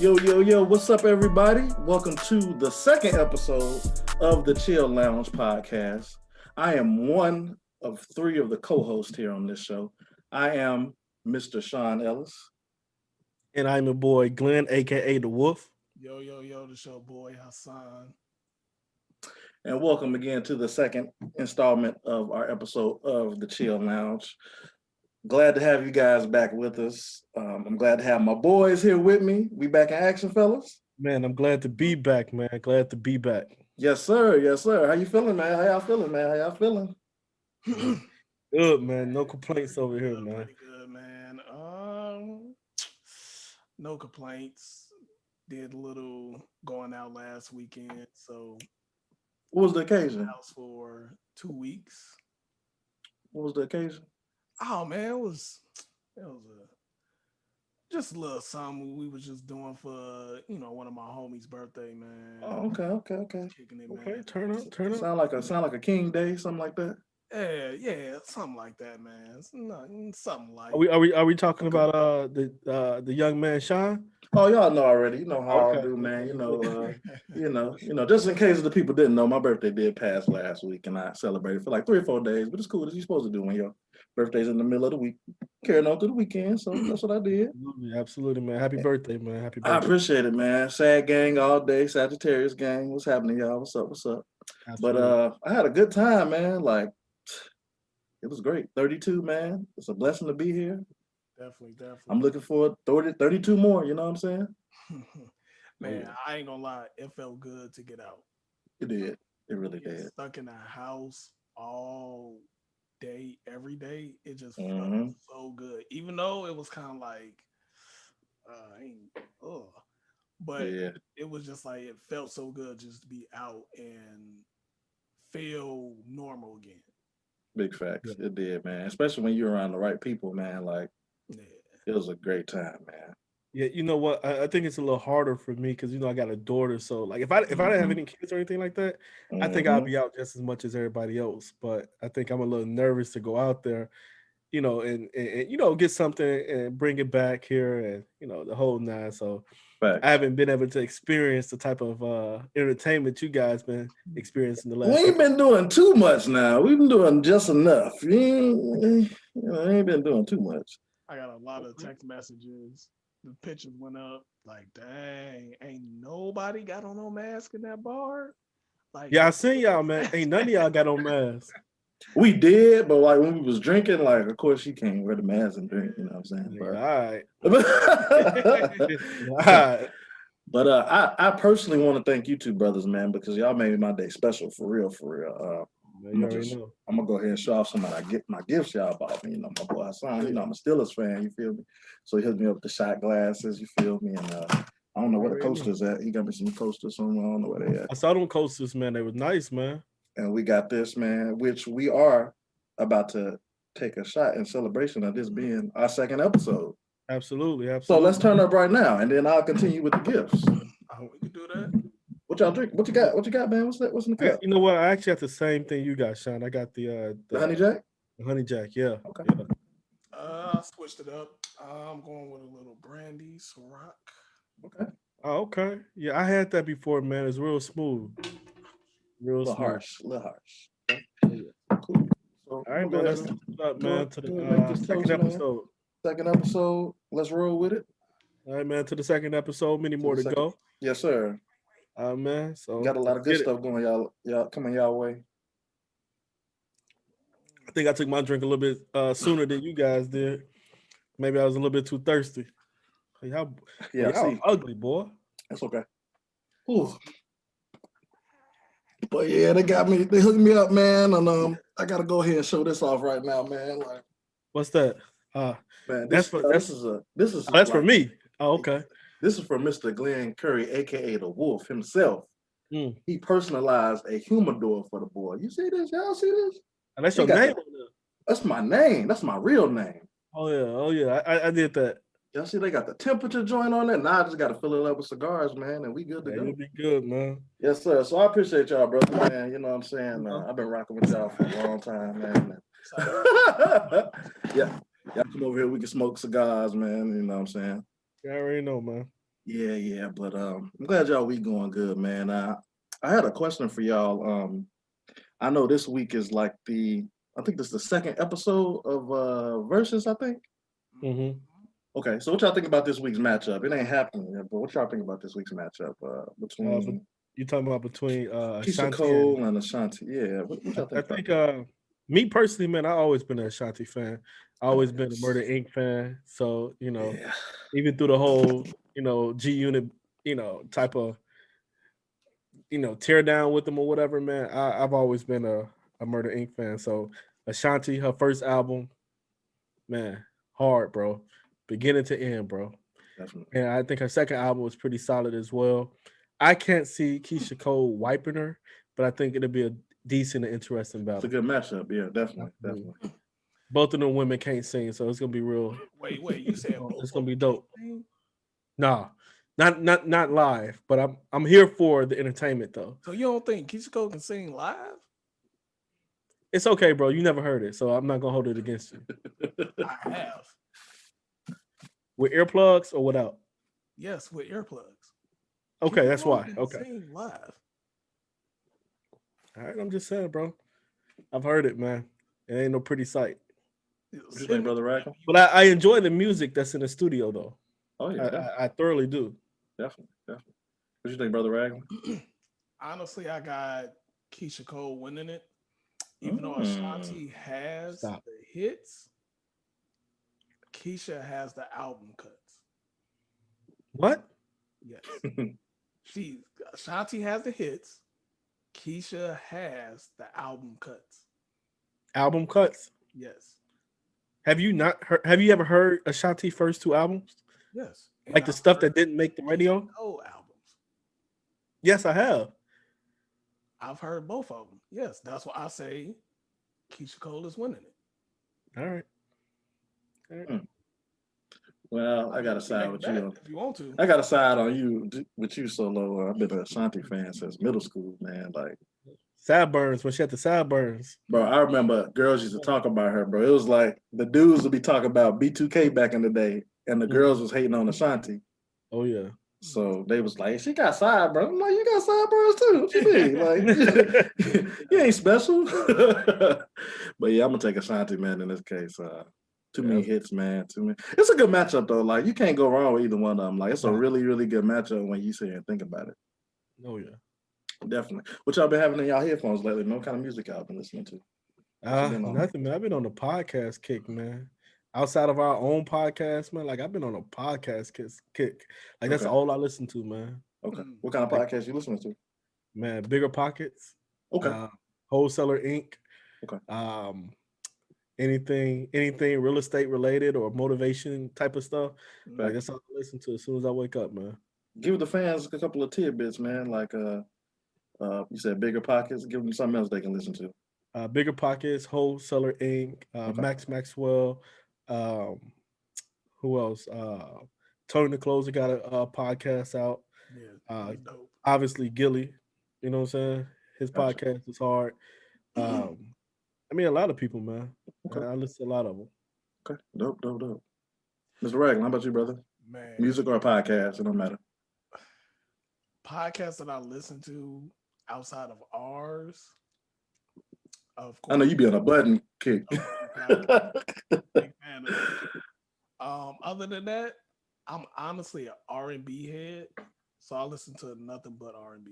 Yo, what's up, everybody? Welcome to the second episode of the Chill Lounge podcast. I am one of three of the co-hosts here on this show. I am Mr. Sean Ellis. And I'm your boy Glenn, aka the Wolf. Yo, the show boy Hassan. And welcome again to the second installment of our episode of the Chill Lounge. Glad to have you guys back with us. I'm glad to have my boys here with me. We back in action, fellas. Man, I'm glad to be back, man. Glad to be back. Yes, sir. Yes, sir. How you feeling, man? How y'all feeling, man? How y'all feeling? Good, man. No complaints over here, man. Pretty good, man. No complaints. Did a little going out last weekend, so What was the occasion? house for 2 weeks. What was the occasion? Oh man, it was just a little something we was just doing for one of my homies' birthday, man. Oh, okay. Kicking it, Okay, man. turn up. Sound like a king day, something like that. Yeah, something like that, man. Something like. Are we talking about the young man Sean? Oh, y'all know already. You know how I Okay. do, man. Just in case the people didn't know, my birthday did pass last week, and I celebrated for like 3 or 4 days. But it's cool. That's what you're supposed to do when your birthday's in the middle of the week, carrying on through the weekend. So that's what I did. Absolutely, man. Happy birthday, man. Happy I birthday. appreciate it, man. Sad gang all day, Sagittarius gang. What's happening, y'all? What's up? Absolutely. But I had a good time, man. Like, it was great. 32, man. It's a blessing to be here. Definitely. I'm looking for 32 more, you know what I'm saying? Man, Yeah. I ain't gonna lie, it felt good to get out. It did. It really Get did. stuck in a house all day, every day. It just Mhm. felt so good. Even though it was kind of like but Yeah. it was just like it felt so good just to be out and feel normal again. Big facts. Yeah. It did, man. Especially when you're around the right people, man. Like, Yeah. it was a great time, man. Yeah, you know what? I think it's a little harder for me because I got a daughter. So like if I didn't have any kids or anything like that, I think I'd Mhm. be out just as much as everybody else. But I think I'm a little nervous to go out there, and get something and bring it back here and the whole nine. So Facts. I haven't been able to experience the type of entertainment you guys been experiencing the We last ain't couple. been doing too much now. We've been doing just enough. Ain't been doing too much. I got a lot of text messages. The pictures went up. Like, dang, ain't nobody got on no mask in that bar. Like, Yeah, I seen y'all, man. Ain't none of y'all got on masks. We did, but like when we was drinking, like of course she can't wear the mask and drink, you know what I'm saying? Yeah, all But right. but I personally want to thank you two brothers, man, because y'all made my day special for real. Man, you already know. I'm gonna go ahead and show off some of my gifts y'all bought me. My boy Hassan, I'm a Steelers fan, you feel me? So he hooked me up with the shot glasses, you feel me? And I don't know where the coasters at. He got me some coasters somewhere. I don't know where they at. I saw them coasters, man. They were nice, man. And we got this, man, which we are about to take a shot in celebration of this being our second episode. Absolutely. So let's turn up right now, and then I'll continue with the gifts. oh, we could do that. What y'all drink? What you got, man? What's in the cup? You know what? I actually have the same thing you got, Sean. I got The honey jack? the honey jack. Yeah. Okay. Yeah. I switched it up. I'm going with a little brandy, Ciroc. Okay. Oh, okay. Yeah, I had that before, man. It's real smooth. A Real little smooth. harsh. Okay. Yeah. Cool. So All right, man. Let's what's up, man, to go ahead and make the this second toast, man. episode. Second episode. Let's roll with it. All right, man. To the second episode. Many more the to second- go. Yes, sir. Man. So Got a lot of let's good get it. stuff going, y'all coming y'all way. I think I took my drink a little bit sooner than you guys did. Maybe I was a little bit too thirsty. Y'all, Yeah, I y'all see. ugly, boy. That's okay. Ooh. But yeah, they hooked me up, man, and I gotta go ahead and show this off right now, man. Like, What's that? man, That's for this is for me. Oh, okay. This is for Mr. Glenn Curry, aka the Wolf himself. Mm. He personalized a humidor for the boy. You see this? Y'all see this? And that's He your got name the- on there. That's my name. That's my real name. Oh yeah. I did that. Y'all see they got the temperature joint on there. Now I just gotta fill it up with cigars, man, and we good to Yeah, go. you'll be good, man. Yes, sir. So I appreciate y'all, brother, man. You know what I'm saying? Mhm. I've been rocking with y'all for a long time, man. Yeah. Y'all come over here, we can smoke cigars, man. You know what I'm saying? You already know, man. Yeah. But I'm glad y'all week going good, man. I had a question for y'all. I know this week is like I think this is the second episode of Versus, I think. Mm-hmm. Okay, so what y'all think about this week's matchup? It ain't happening yet, but what y'all think about this week's matchup But between you talking about between Keisha Ashanti Cole and Ashanti? Yeah, what y'all I think about think that? me personally, man, I always been an Ashanti fan. I Oh, always been a Murder yes. Inc. fan. So, Yeah, even through the whole, G Unit, type of, tear down with them or whatever, man. I've always been a Murder Inc. fan. So Ashanti, her first album, man, hard, bro. Beginning to end, bro. definitely. And I think her second album was pretty solid as well. I can't see Keisha Cole wiping her, but I think it'll be a decent and interesting It's a battle. good matchup. Yeah, definitely, Absolutely. definitely. Both of them women can't sing, so it's gonna be real. Wait. You said both It's of gonna be them can't dope. sing? Nah, not live, but I'm here for the entertainment though. So you don't think Keisha Cole can sing live? It's okay, bro. You never heard it, so I'm not gonna hold it against you. I have. With earplugs or without? Yes, with earplugs. Okay, Keisha that's Cole why. can Okay. sing live. All right, I'm just saying, bro. I've heard it, man. It ain't no pretty sight. What you think, Brother Rackham? But I enjoy the music that's in the studio though. Oh yeah, definitely, I thoroughly do. definitely. What you think, Brother Rackham? Honestly, I got Keisha Cole winning it. Even though Mm, Ashanti has Stop. the hits, Keisha has the album cuts. What? Yes. Ashanti has the hits. Keisha has the album cuts. Album cuts? Yes. Have you not heard? Have you ever heard Ashanti first two albums? Yes. And Like the I've stuff heard that didn't make the Keisha radio? Cole albums. Yes, I have. I've heard both of them. Yes. That's why I say Keisha Cole is winning it. All right. All right. mm. Well, I I mean, got to we can side make a with bet you. if you want to. I got to side on you with you, Solo. I've been an Ashanti fan since middle school, man. Like, Sideburns when she had the sideburns. bro, I remember girls used to talk about her, bro. It was like the dudes would be talking about B2K back in the day, and the girls was hating on Ashanti. Oh yeah. So they was like, she got sideburns. I'm like, you got sideburns too. What you mean? Like, you ain't special. But yeah, I'm gonna take Ashanti, man, in this case. Too many Yeah. hits, man. Too many. It's a good matchup though. Like, you can't go wrong with either one of them. Like, it's a Nah. really, really good matchup when you sit here and think about it. Oh yeah. Definitely. What y'all been having in y'all headphones lately? No kind of music y'all been listening to? What you been on? Nothing, man. I've been on the podcast kick, man. Outside of our own podcast, man. Like I've been on a podcast kick. Like that's Okay. all I listen to, man. Okay. What kind of Like, podcast you listening to? man, Bigger Pockets, Okay. Wholesaler Inc. Okay. Anything real estate related or motivation type of stuff. Like that's all I listen to as soon as I wake up, man. Give the fans a couple of tidbits, man. Like you said bigger pockets. Give them something else they can listen to. Bigger Pockets, Wholesaler Inc., Okay. Max Maxwell, who else? Tony the Closer got a podcast out. Yeah, he's dope. Obviously Gilly, you know what I'm saying? His Gotcha. podcast is hard. I mean, a lot of people, man. Okay. I listen to a lot of them. Okay. Dope. Mr. Raglan, how about you, brother? Man, Music or a podcast? It don't matter. podcasts that I listen to outside of ours, of course. I know you be on a button kick. Big fan of it. Other than that, I'm honestly an R&B head, so I listen to nothing but R&B,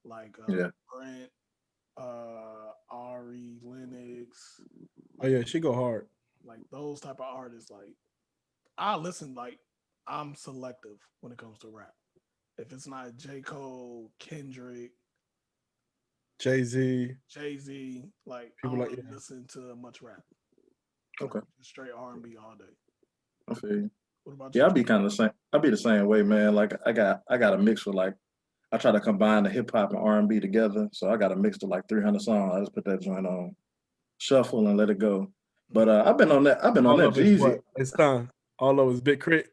like Yeah. Brent, Ari Lennox, Oh yeah, she go hard. like those type of artists. Like I listen, like I'm selective when it comes to rap. If it's not J. Cole, Kendrick, Jay-Z. Jay-Z, like I People don't like- really yeah. listen to much rap. Okay. Just straight R&B all day. I feel you. What about you? Yeah, I'll be kind of the same. I'll be the same way, man. Like I got a mix with like I try to combine the hip hop and R&B together. So I got a mix to like 300 songs. I just put that joint on shuffle and let it go. But I've been on that. I've been on All that of it's Jeezy. what? It's time. All of it's Big Crit.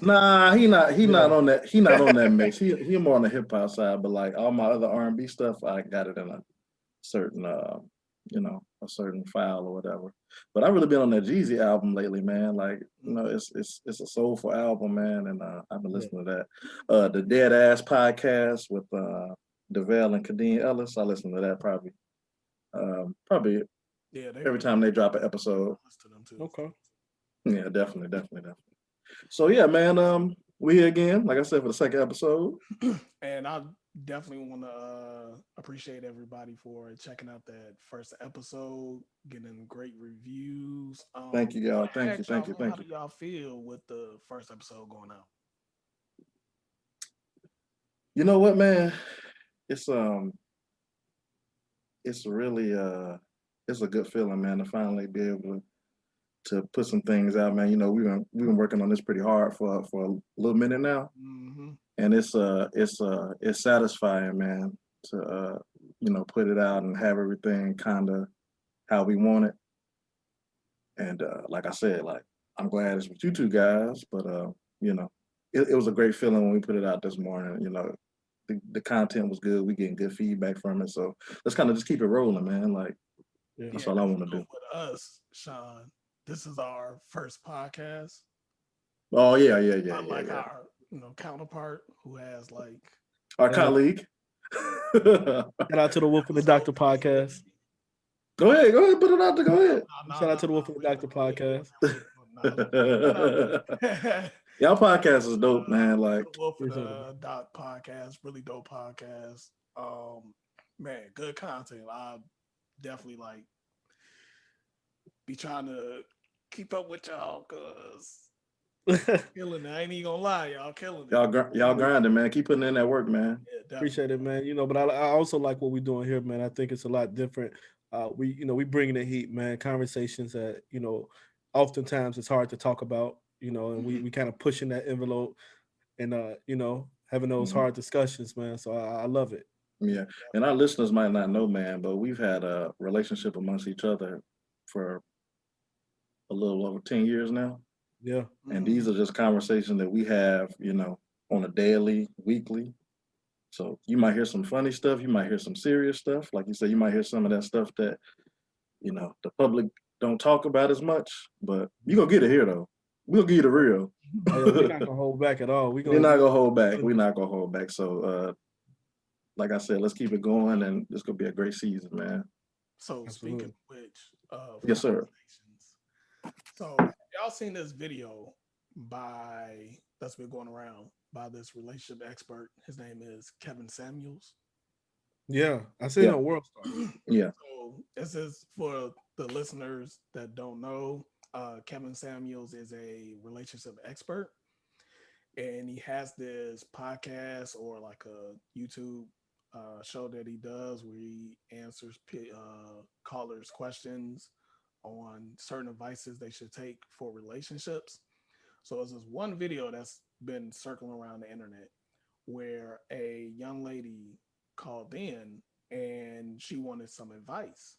Nah, he not Yeah. on that. He not on that mix. He more on the hip hop side. But like all my other R&B stuff, I got it in a certain a certain file or whatever. But I've really been on that Jeezy album lately, man. Like, it's a soulful album, man, and I've been Yeah. listening to that. The Dead Ass podcast with DeVale and Kadeem Ellis. I listen to that probably Yeah, they every time they drop an episode. listen to them too. Okay. Yeah, definitely. So yeah, man, we here again, like I said, for the second episode. And I definitely want to appreciate everybody for checking out that first episode, getting great reviews. Thank you, y'all. I Thank you, asked thank y'all, you, man, thank how you. do y'all feel with the first episode going out? You know what, man? It's it's really it's a good feeling, man, to finally be able to put some things out, man. We've been working on this pretty hard for a little minute now, Mm-hmm. and it's satisfying, man, to put it out and have everything kind of how we want it. And like I said, like I'm glad it's with you two guys, but it was a great feeling when we put it out this morning. The content was good. We getting good feedback from it, so let's kind of just keep it rolling, man. Like Yeah. that's all I want to do. With us, Sean, this is our first podcast. Oh yeah. Unlike our counterpart who has like Our Yeah. colleague. Shout out to the Wolf and the Doctor podcast. Go ahead, put it out there. Go ahead. Shout out to the Wolf and the Doctor podcast. Y'all podcast is dope, man. Like Wolf and Appreciate the Doc podcast, really dope podcast. Man, good content. I definitely like be trying to keep up with y'all because killing it. I ain't even gonna lie, y'all killing it. y'all grinding, man. Keep putting in that work, man. Yeah, definitely. Appreciate it, man. But I also like what we're doing here, man. I think it's a lot different. We bringing the heat, man. Conversations that oftentimes it's hard to talk about, and we kind of pushing that envelope and having those hard discussions, man. So I love it. Yeah. And our listeners might not know, man, but we've had a relationship amongst each other for a little over 10 years now. Yeah. And these are just conversations that we have, on a daily, weekly. So you might hear some funny stuff, you might hear some serious stuff. Like you said, you might hear some of that stuff that, the public don't talk about as much, but you're gonna get it here though. We'll give you the real. Oh, yeah, we're not gonna hold back at all. We're not gonna hold back. We're not gonna hold back. So like I said, let's keep it going and it's gonna be a great season, man. So Absolutely. speaking of which, Yes, sir. So y'all seen this video that's been going around by this relationship expert. His name is Kevin Samuels. Yeah, I seen it on World Star. Yeah. So this is for the listeners that don't know. Kevin Samuels is a relationship expert, and he has this podcast or like a YouTube show that he does where he answers callers' questions on certain advices they should take for relationships. So there's this one video that's been circling around the internet where a young lady called in and she wanted some advice.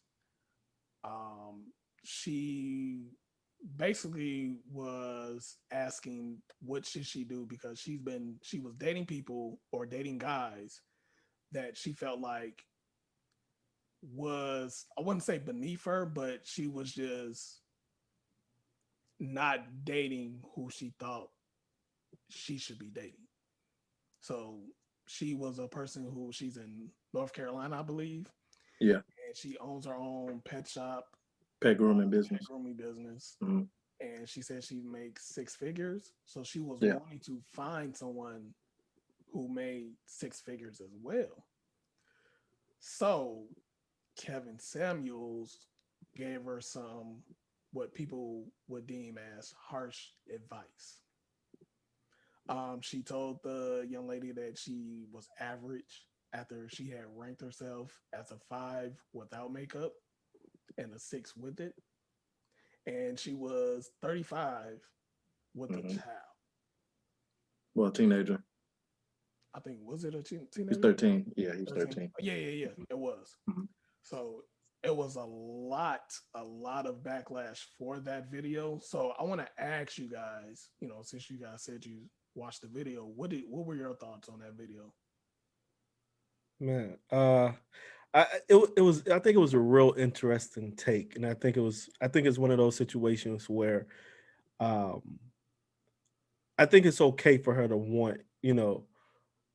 She basically was asking what should she do because she was dating people or dating guys that she felt like was, I wouldn't say beneath her, but she was just not dating who she thought she should be dating. So she was a person who she's in North Carolina, I believe. Yeah. And she owns her own pet shop, Pet grooming business. Mm-hmm. And she said she makes six figures. So she was wanting to find someone who made six figures as well. So Kevin Samuels gave her some what people would deem as harsh advice. She told the young lady that she was average after she had ranked herself as a 5 without makeup and a 6 with it. And she was 35 with a child. Well, a teenager. I think, was it a teenager? He's 13. Yeah, he was 13. Yeah, it was. So it was a lot of backlash for that video. So I want to ask you guys, since you guys said you watched the video, what were your thoughts on that video? Man, I think it was a real interesting take, and I think it's one of those situations where um I think it's okay for her to want,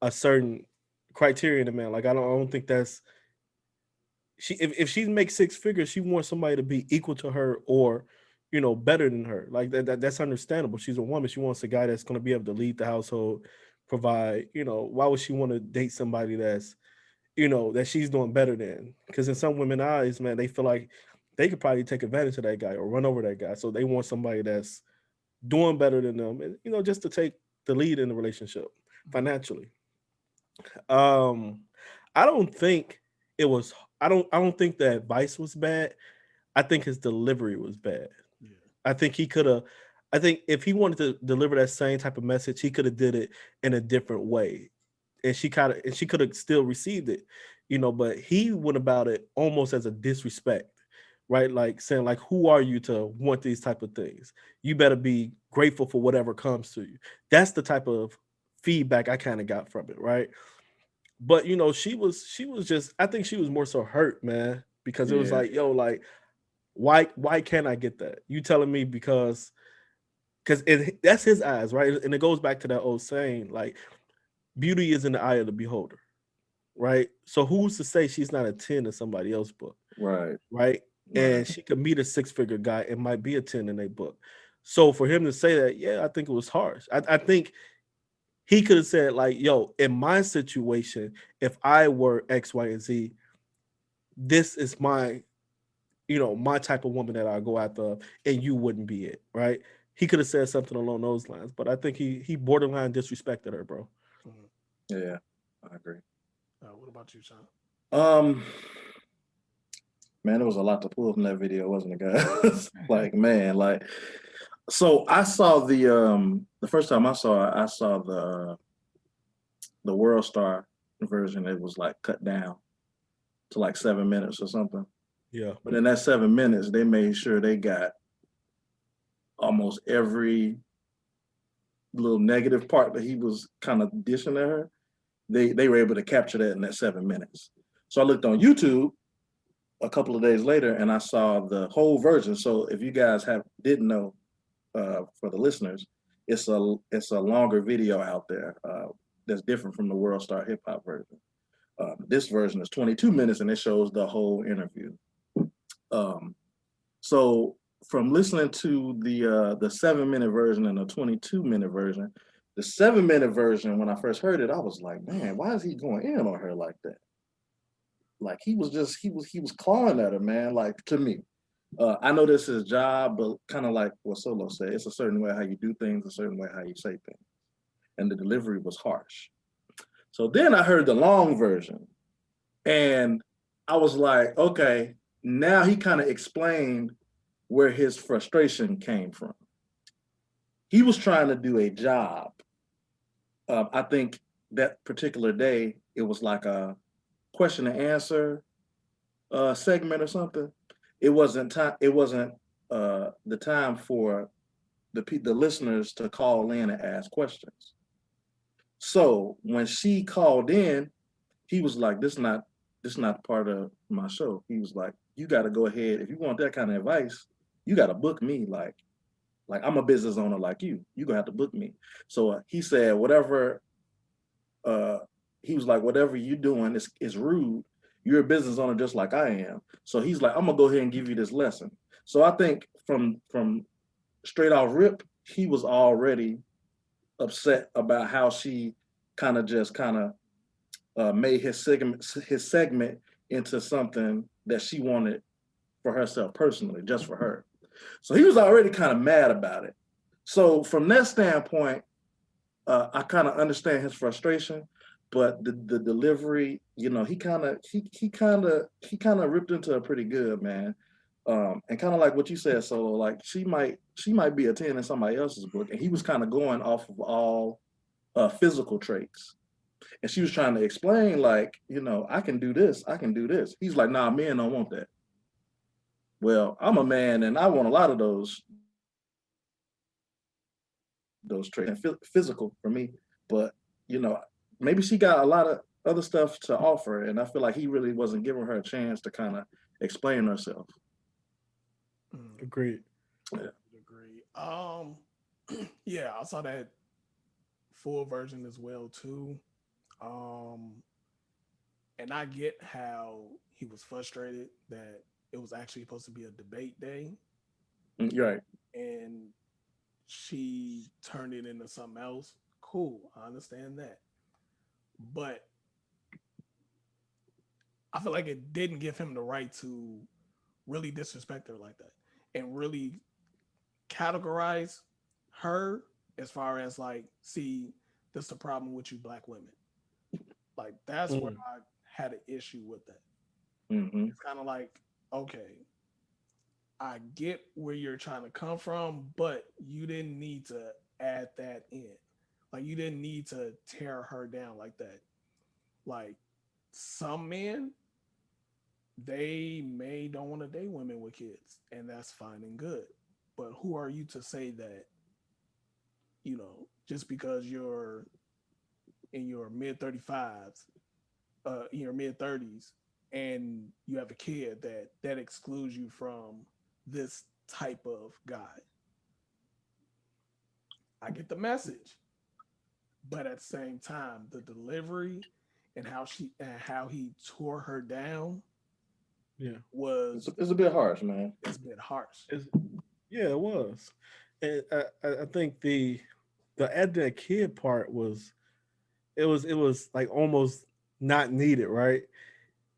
a certain criteria in a man. Like I don't think that's if she makes six figures, she wants somebody to be equal to her or, better than her. Like that's understandable. She's a woman. She wants a guy that's going to be able to lead the household, provide. Why would she want to date somebody that's, that she's doing better than? Because in some women eyes, man, they feel like they could probably take advantage of that guy or run over that guy. So they want somebody that's doing better than them, and just to take the lead in the relationship financially. Um, I don't think it was. I don't think the advice was bad. I think his delivery was bad. Yeah. I think he could have. I think if he wanted to deliver that same type of message, he could have did it in a different way, and she could have still received it, But he went about it almost as a disrespect, right? Like saying, like, who are you to want these type of things? You better be grateful for whatever comes to you. That's the type of feedback I kind of got from it, right? But she was just I think she was more so hurt, man, because it was Yeah, like, yo, like why can't I get that? You telling me because that's his eyes, right? And it goes back to that old saying, like, beauty is in the eye of the beholder, right? So who's to say she's not a 10 in somebody else's book, right, right? right. And she could meet a six-figure guy and might be a 10 in their book. So for him to say that, yeah, I think it was harsh. I think he could have said, like, yo, in my situation, if I were X, Y, and Z, this is my type of woman that I go after, and you wouldn't be it, right? He could have said something along those lines, but I think he borderline disrespected her, bro. Mhm. Yeah, I agree. What about you, Sean? Um, man, there was a lot to pull from that video, wasn't it, guys? Like, man, like, so I saw the first time I saw the World Star version. It was like cut down to like 7 minutes or something. Yeah, But in that 7 minutes, they made sure they got almost every little negative part that he was kind of dishing at her. They were able to capture that in that 7 minutes. So I looked on YouTube a couple of days later and I saw the whole version. So if you guys didn't know, for the listeners, it's a longer video out there that's different from the World Star Hip Hop version. This version is 22 minutes and it shows the whole interview. Um, so from listening to the 7 minute version and the 22 minute version, the 7 minute version, when I first heard it, I was like, man, why is he going in on her like that? Like he was clawing at her, man. Like to me, I know this is his job, but kind of like what Solo said, it's a certain way how you do things, a certain way how you say things, and the delivery was harsh. So then I heard the long version, and I was like, okay, now he kind of explained where his frustration came from. He was trying to do a job. I think that particular day it was like a question and answer segment or something. It wasn't time. It wasn't the time for the listeners to call in and ask questions. So when she called in, he was like, "This not part of my show." He was like, "You got to go ahead if you want that kind of advice. You got to book me. Like I'm a business owner like you. You gonna have to book me." So he said, "Whatever." Uh, he was like, "Whatever you doing is rude. You're a business owner just like I am." So he's like, "I'm gonna go ahead and give you this lesson." So I think from straight off rip, he was already upset about how she kind of made his segment into something that she wanted for herself personally, just for her. So he was already kind of mad about it. So from that standpoint, I kind of understand his frustration, but the delivery, he kind of ripped into her pretty good, man. And kind of like what you said, Solo, like she might be a 10 in somebody else's book, and he was kind of going off of all physical traits. And she was trying to explain, like, I can do this, I can do this. He's like, nah, men don't want that. Well, I'm a man, and I want a lot of those traits and physical for me. But you know, maybe she got a lot of other stuff to offer, and I feel like he really wasn't giving her a chance to kind of explain herself. Mm, Agreed. Yeah. agree. Yeah, I saw that full version as well too. Um, and I get how he was frustrated that it was actually supposed to be a debate day, You're right. and she turned it into something else. Cool, I understand that, but I feel like it didn't give him the right to really disrespect her like that and really categorize her as far as like, see, that's the problem with you black women. Like that's where Mm. I had an issue with that. Hmm. It's kind of like, okay, I get where you're trying to come from, but you didn't need to add that in. Like you didn't need to tear her down like that. Like some men, they may don't want to date women with kids, and that's fine and good. But who are you to say that, just because you're in your mid 35s, in your mid 30s, and you have a kid, that excludes you from this type of guy? I get the message, but at the same time, the delivery and how he tore her down Yeah. was It's a bit harsh, man. it's a bit harsh. It's, yeah, it was. And I think the add that kid part was it was like almost not needed, right?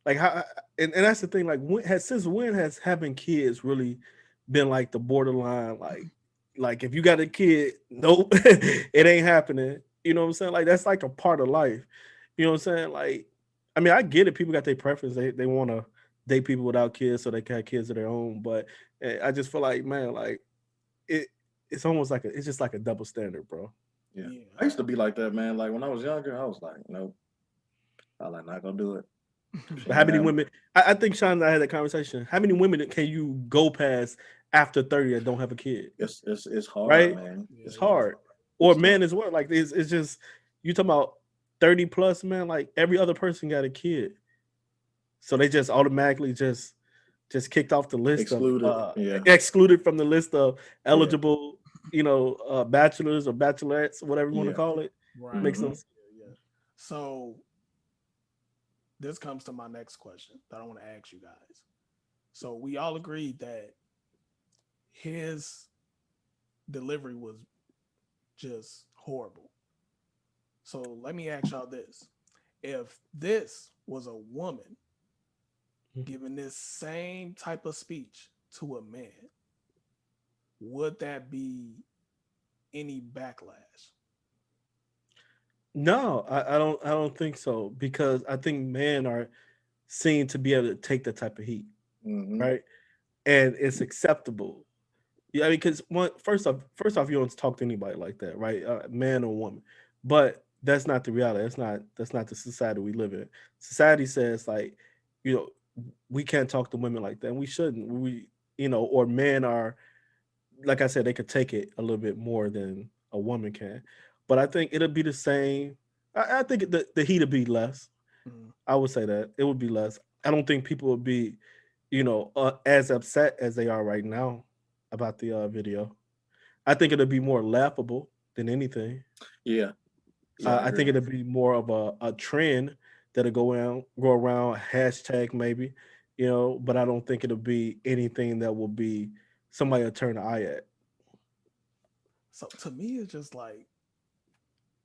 Like how and that's the thing. Like when has since when has having kids really been like the borderline? Like if you got a kid, nope, it ain't happening. You know what I'm saying? Like that's like a part of life. You know what I'm saying? Like I mean, I get it. People got their preference. They want to date people without kids so they can have kids of their own. But I just feel like man, like it it's almost like it's just like a double standard, bro. Yeah. Yeah. I used to be like that, man. Like when I was younger, I was like, nope, I like not gonna do it. She But how ain't many have women? I think Sean and I had that conversation. How many women can you go past after 30 that don't have a kid? it's hard, Right? man. Yeah, It's It's it is hard. hard. hard. Or It's tough. men as well. Like it's just you talking about 30 plus, man. Like every other person got a kid, so they just automatically just kicked off the list of Excluded. Yeah. excluded from the list of Yeah. eligible, bachelors or bachelorettes, whatever you want to Yeah. call it. Right. Makes Hmm. no sense. Yeah, yeah. So this comes to my next question that I want to ask you guys. So we all agreed that his delivery was just horrible. So let me ask y'all this. If this was a woman giving this same type of speech to a man, would that be any backlash? No, I don't think so because I think men are seen to be able to take that type of heat, Hmm. right? And it's acceptable. Yeah, I mean, because first off, you don't talk to anybody like that, right? Man or woman. But that's not the reality. That's not the society we live in. Society says like, you know, we can't talk to women like that, and we shouldn't. Or men are like I said, they could take it a little bit more than a woman can. But I think it'll be the same. I think the heat would be less. Mm, I would say that it would be less. I don't think people would be, as upset as they are right now about the video. I think it'll be more laughable than anything. Yeah. Yeah. I I agree. think it'll be more of a trend that'll go around hashtag maybe, but I don't think it'll be anything that will be somebody will turn the eye at. so to me, it's just like,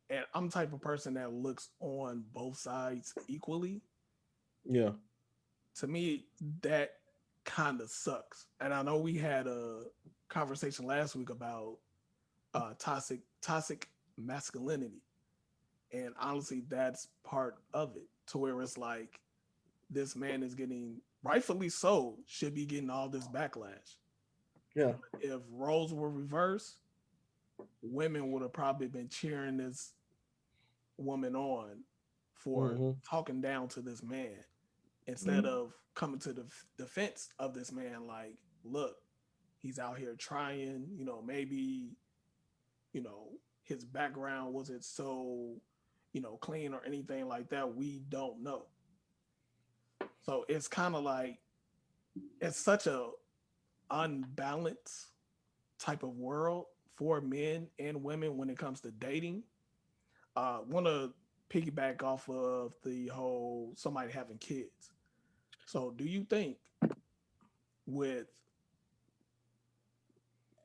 and I'm the type of person that looks on both sides equally. Yeah. To me, that kind of sucks. And I know we had a conversation last week about toxic masculinity, and honestly, that's part of it. To where it's like this man is getting, rightfully so, should be getting all this backlash. Yeah. If roles were reversed, women would have probably been cheering this woman on for Hmm. talking down to this man instead Mhm. of coming to the defense of this man. Like, look, he's out here trying, maybe, his background wasn't so clean or anything like that. We don't know. So it's kind of like it's such a unbalanced type of world for men and women when it comes to dating. Want to piggyback off of the whole somebody having kids. So, do you think with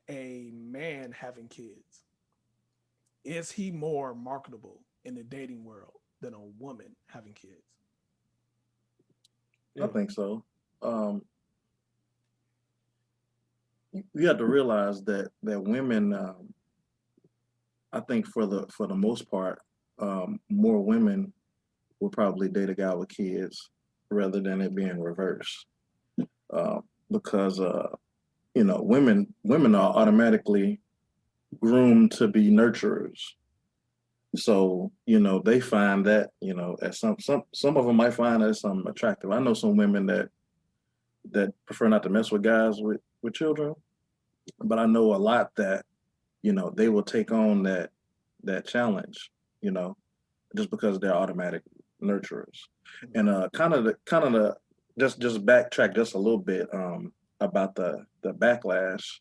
a man having kids, is he more marketable in the dating world than a woman having kids? I think so. You have to realize that women, I think for the most part, more women will probably date a guy with kids rather than it being reversed. Because women are automatically groomed to be nurturers. So they find that as some of them might find that some attractive. I know some women that prefer not to mess with guys with children, but I know a lot that they will take on that challenge, you know, just because they're automatic nurturers. And kind of the just backtrack just a little bit about the backlash.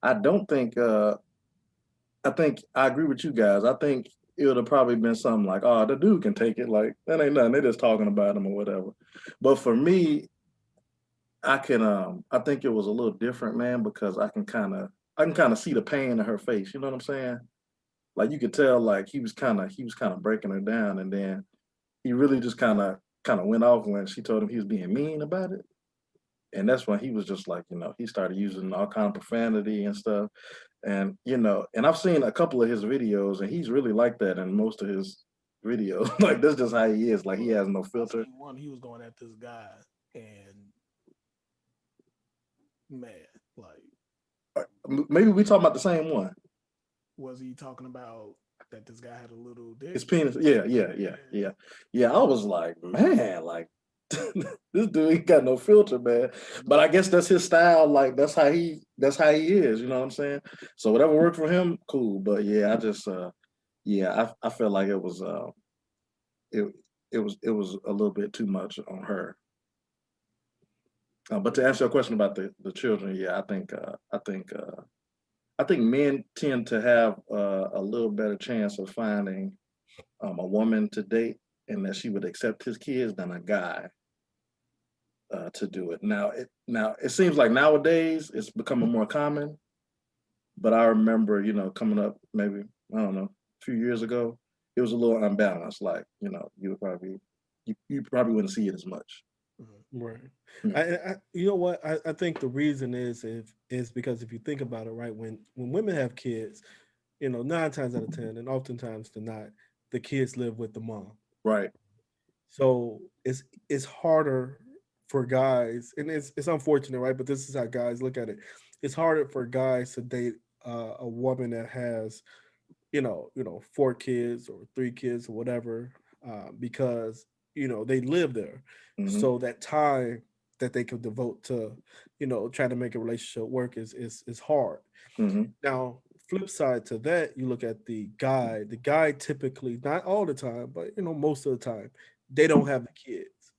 I don't think I think I agree with you guys. I think it would have probably been something like, oh, the dude can take it. Like, that ain't nothing. They're just talking about him or whatever. But for me, I think it was a little different, man, because I can kind of see the pain in her face. You know what I'm saying? Like you could tell like he was kind of breaking her down, and then he really just kind of went off when she told him he was being mean about it. And that's when he was just like, he started using all kind of profanity and stuff. And and I've seen a couple of his videos, and he's really like that in most of his videos. Like that's just how he is. Like he has no I filter. seen one, he was going at this guy, and man, like, Maybe we talking about the same one. was he talking about that this guy had a little His dick? penis. Yeah, yeah, yeah, yeah, yeah. I was like, man, like this dude ain't got no filter, man. But I guess that's his style. Like that's how he is. You know what I'm saying? So whatever worked for him, cool. But yeah, I just yeah, I felt like it it was a little bit too much on her. But to answer your question about the children, yeah, I think men tend to have a little better chance of finding a woman to date and that she would accept his kids than a guy to do it. Now it seems like nowadays it's becoming more common, but I remember coming up maybe I don't know a few years ago, it was a little unbalanced. Like you probably wouldn't see it as much. Right. Yeah. You know what? I think the reason is because if you think about it, right, when women have kids, 9 times out of 10, and oftentimes they're not, the kids live with the mom. Right. So it's harder for guys, and it's unfortunate, right? But this is how guys look at it. It's harder for guys to date a woman that has, 4 kids or 3 kids or whatever, because they live there. Hmm. So that time that they could devote to, trying to make a relationship work is hard. Hmm. Now, flip side to that, you look at the guy. The guy typically, not all the time, but most of the time, they don't have the kids,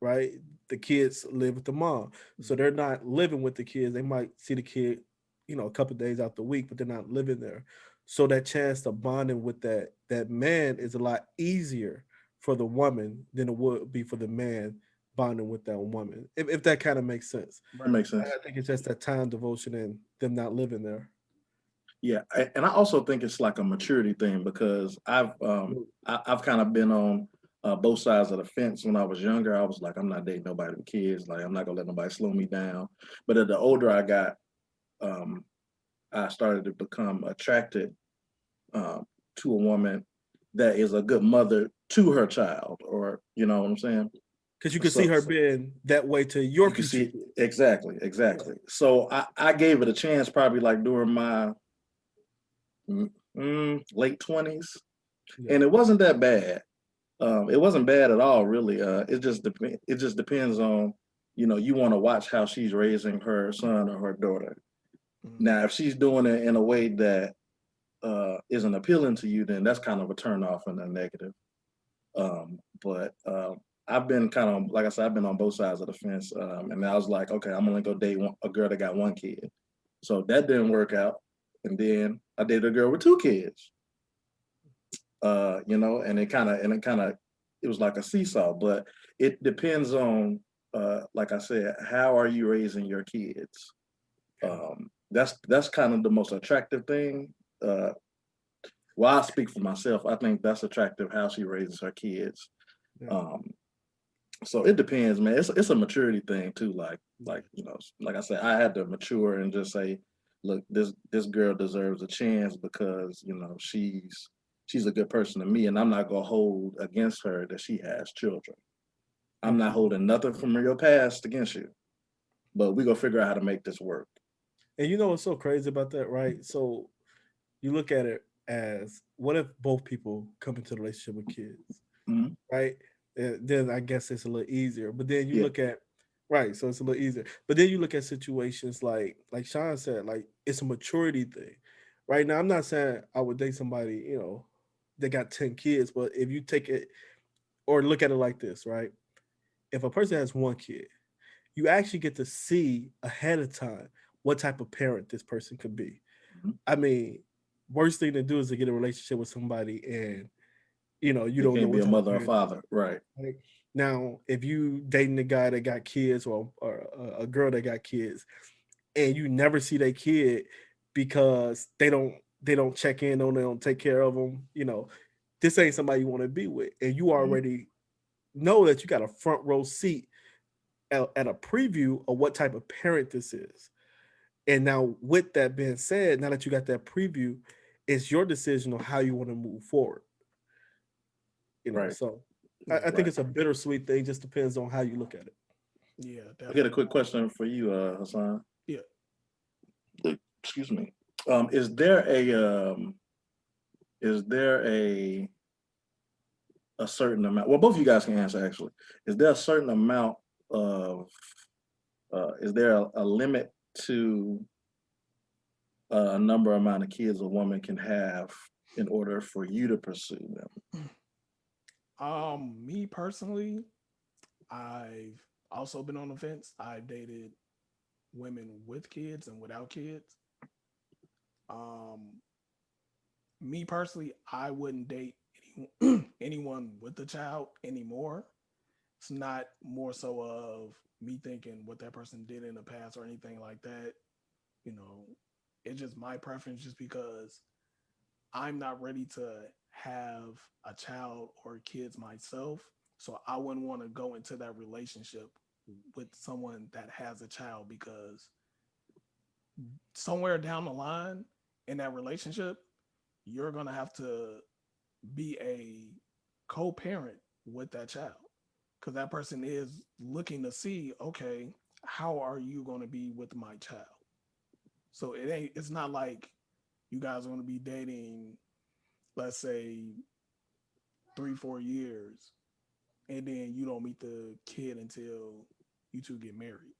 right? The kids live with the mom, so they're not living with the kids. They might see the kid, a couple of days out the week, but they're not living there. So that chance to bonding with that man is a lot easier for the woman than it would be for the man bonding with that woman. If that kind of makes sense. That makes I sense. think it's just that time devotion and them not living there. Yeah, and I also think it's like a maturity thing because I've kind of been on both sides of the fence. When I was younger, I was like, I'm not dating nobody with kids. Like, I'm not gonna let nobody slow me down. But the older I got, um, I started to become attracted to a woman that is a good mother to her child, or you know what I'm saying. Because you can see So, her so being that way to your you can future see kid. exactly, Yeah. exactly. So I gave it a chance, probably like during my late 20s, Yeah. and it wasn't that bad. It wasn't bad at all, really. It just depends on, you want to watch how she's raising her son or her daughter. Mhm. Now, if she's doing it in a way that isn't appealing to you, then that's kind of a turn off and a negative. But I've been kind of, like I said, I've been on both sides of the fence. And I was like, okay, I'm only gonna date a girl that got one kid. So that didn't work out. And then I dated a girl with two kids. And it was like a seesaw. But it depends on, like I said, how are you raising your kids? That's kind of the most attractive thing. Well, I speak for myself. I think that's attractive how she raises her kids. Yeah. So it depends, man. It's a maturity thing too. Like I said, I had to mature and just say, look, this girl deserves a chance because she's a good person to me, and I'm not gonna hold against her that she has children. I'm not holding nothing from your past against you, but we gonna figure out how to make this work. And you know what's so crazy about that, right? So you look at it as, what if both people come into the relationship with kids, Mhm. right? Then I guess it's a little easier. But then you Yeah. look at, right, so it's a little easier. But then you look at situations like Sean said, like it's a maturity thing. Right now, I'm not saying I would date somebody, that got 10 kids, but if you take it or look at it like this, right? If a person has one kid, you actually get to see ahead of time what type of parent this person could be. Mhm. I mean, worst thing to do is to get a relationship with somebody and you They don't know can't be what a type of mother or parent they father, right? are. Like, now, if you dating a guy that got kids, or a girl that got kids, and you never see their kid because they don't check in on them, don't take care of them, this ain't somebody you want to be with, and you Mhm. already know that you got a front row seat at a preview of what type of parent this is. And now, with that being said, now that you got that preview, it's your decision on how you want to move forward. Right, So I think right. it's a bittersweet thing. Just depends on how you look at it. Yeah, I get a definitely. quick question for you, Hassan. Yeah. Excuse me. Um, is there a um, is there a certain amount? Well, both of you guys can answer actually. Is there a certain amount of is there a limit to a number amount of kids a woman can have in order for you to pursue them? Me personally, I've also been on the fence. I've dated women with kids and without kids. Um, Me personally, I wouldn't date anyone with a child anymore. It's not more so of me thinking what that person did in the past or anything like that. You know, it's just my preference just because I'm not ready to have a child or kids myself. So I wouldn't want to go into that relationship with someone that has a child because somewhere down the line in that relationship, you're going to have to be a co-parent with that child because that person is looking to see, okay, how are you going to be with my child? So it's not like you guys are going to be dating, let's say 3-4 years, and then you don't meet the kid until you two get married.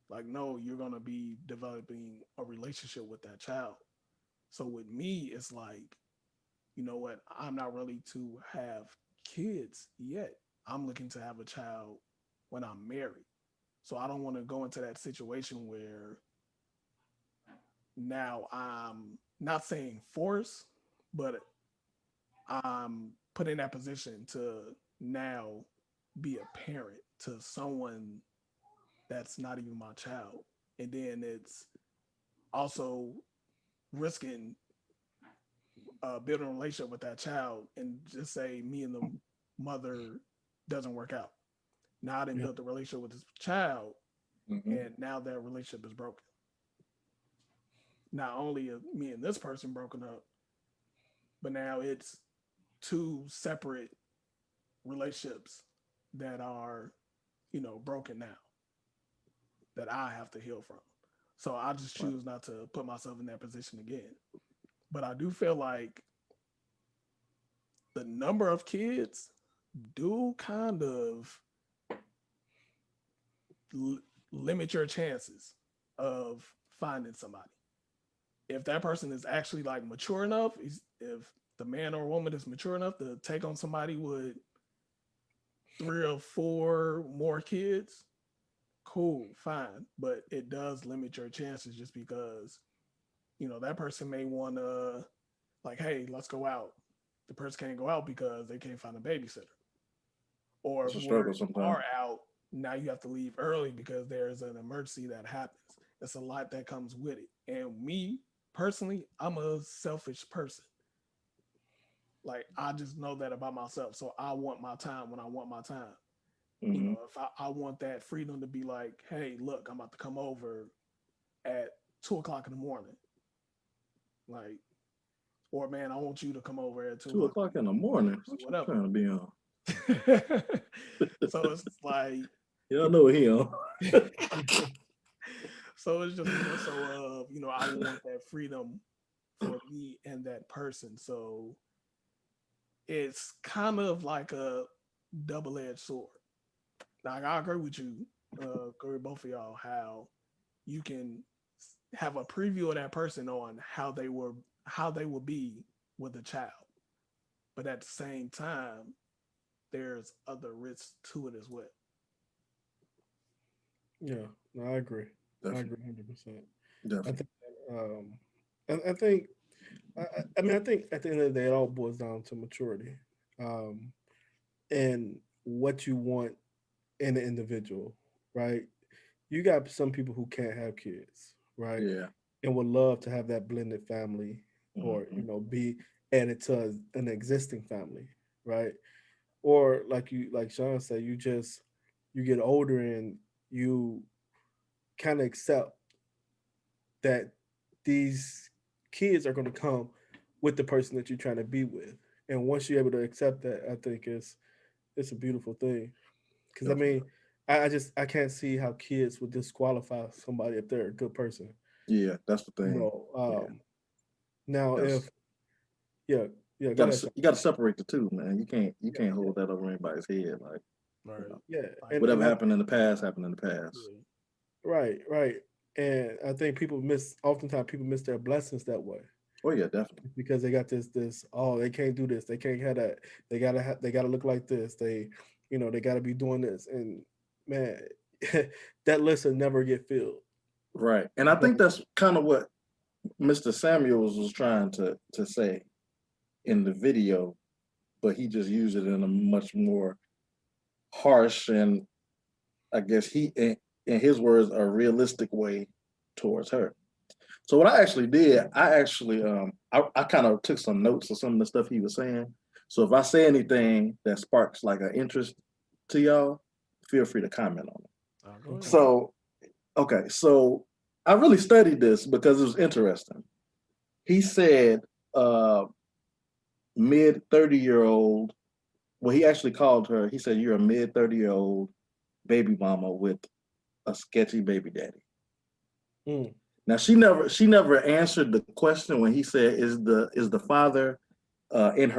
Like, no, you're going to be developing a relationship with that child. So with me, it's like, you know what, I'm not ready to have kids yet. I'm looking to have a child when I'm married. So I don't want to go into that situation where now I'm not saying force, but I'm put in that position to now be a parent to someone that's not even my child. And then it's also risking building a relationship with that child and just say me and the mother doesn't work out. Now I didn't Yeah. build a relationship with this child, Hmm. and now that relationship is broken. Not only is me and this person broken up, but now it's two separate relationships that are, broken now that I have to heal from. So I just Right. choose not to put myself in that position again. But I do feel like the number of kids do kind of l- limit your chances of finding somebody. If that person is actually like mature enough, if the man or woman is mature enough to take on somebody with 3 or 4 more kids, cool, fine. But it does limit your chances just because, that person may want to, like, hey, let's go out. The person can't go out because they can't find a babysitter. Or It's if a where struggle you sometimes. are out, now you have to leave early because there's an emergency that happens. It's a lot that comes with it. And me personally, I'm a selfish person. Like, I just know that about myself. So I want my time when I want my time. Hmm. If I want that freedom to be like, hey, look, I'm about to come over at 2 o'clock in the morning. Like, or man, I want you to come over at two Two o'clock o'clock in the morning. or What you whatever. trying to be on? So it's like, Y'all know he on. so it's just more so of, I want that freedom for me and that person. So it's kind of like a double-edged sword. Like, I agree with you, agree with both of y'all, how you can have a preview of that person on how they will be with a child. But at the same time, there's other risks to it as well. Yeah, no, I agree. I Definitely, agree 100%. I definitely. think, I think, I mean, I think at the end of the day, it all boils down to maturity, um, and what you want in an individual, right? You got some people who can't have kids, right? Yeah. And would love to have that blended family, or Hmm. be added to an existing family, right? Or like Sean said, you get older and you kind of accept that these kids are going to come with the person that you're trying to be with. And once you're able to accept that, I think it's a beautiful thing. Because I Definitely. mean, I can't see how kids would disqualify somebody if they're a good person. Yeah, that's the You thing. know, Yeah. now Yes. if yeah, yeah, go ahead, Sean. You gotta separate the two, man. You Yeah, can't yeah, hold that over anybody's head. Like, you Right. know, yeah, Like, and whatever I happened in the past happened in the past. yeah. right, right, and I think oftentimes people miss their blessings that way Oh yeah, definitely. because they got this oh they can't do this, they can't have that, they gotta look like this, they gotta be doing this, and man, that list will never get filled. Right. And I think that's kind of what Mr. Samuels was trying to say in the video, but he just used it in a much more harsh and I guess in his words, a realistic way towards her. So what I actually did, I kind of took some notes of some of the stuff he was saying. So if I say anything that sparks like an interest to y'all, feel free to comment on it. Go Okay. ahead. So okay, so I really studied this because it was interesting. He said mid 30-year-old. Well, he actually called her. He said you're a mid 30-year-old baby mama with a sketchy baby daddy. Mm, Now she never answered the question when he said is the father in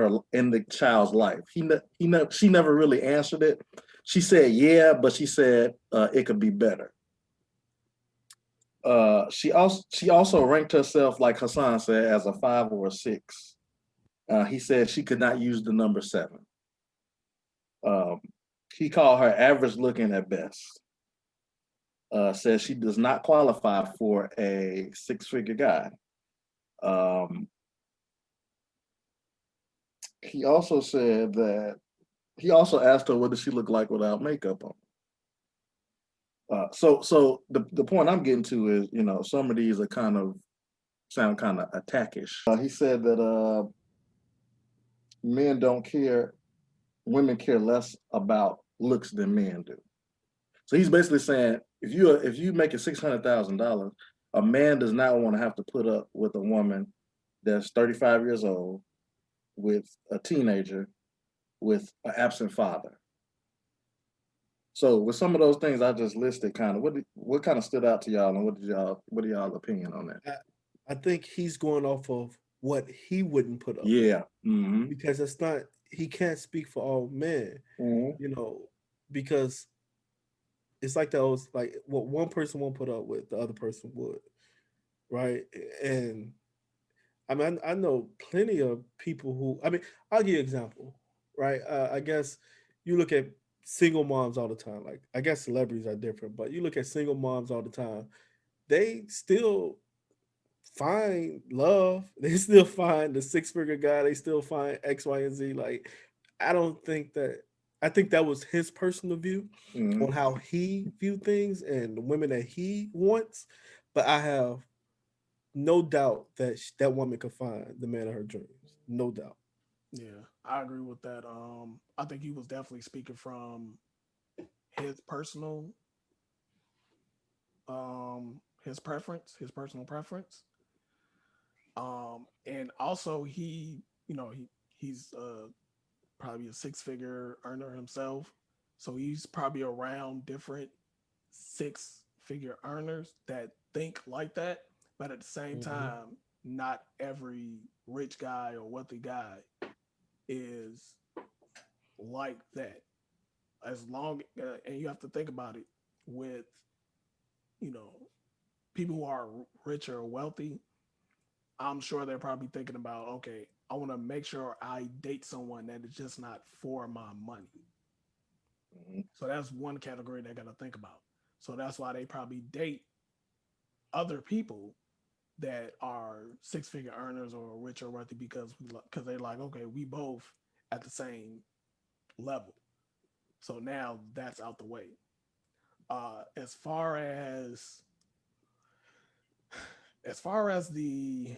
the child's life. She never really answered it. She said yeah, but she said it could be better. She also ranked herself like Hassan said as a 5 or a 6. He said she could not use the number 7. Um, he called her average looking at best. Says she does not qualify for a 6-figure guy. Um, he also said that he also asked her what does she look like without makeup on. So the point I'm getting to is, some of these are sound kind of attackish. He said that men don't care, women care less about looks than men do. So he's basically saying if you make it $600,000, a man does not want to have to put up with a woman that's 35 years old, with a teenager, with an absent father. So with some of those things I just listed, kind of what kind of stood out to y'all, and what are y'all opinion on that? I, I think he's going off of what he wouldn't put up with Yeah. Mm-hmm. because it's not he can't speak for all men, Mm-hmm. you know, because it's like those like what one person won't put up with, the other person would, right? And I mean, I know plenty of people who. I mean, I'll give you an example, right? I guess you look at single moms all the time. Like I guess celebrities are different, but you look at single moms all the time, they still find love. They still find the six-figure guy. They still find X, Y, and Z. Like I don't think that. I think that was his personal view on Mhm. how he viewed things and the women that he wants. But I have no doubt that that woman could find the man of her dreams. No doubt. Yeah, I agree with that. I think he was definitely speaking from his personal, his preference, his personal preference. And also he's probably a six figure earner himself, so he's probably around different six figure earners that think like that. But at the same Mhm. time, not every rich guy or wealthy guy is like that. As long and you have to think about it with you know people who are rich or wealthy. I'm sure they're probably thinking about, okay, I want to make sure I date someone that is just not for my money. Mhm. So that's one category they got to think about. So that's why they probably date other people that are six figure earners or rich or wealthy because they're like, okay, we both at the same level. So now that's out the way. As far as the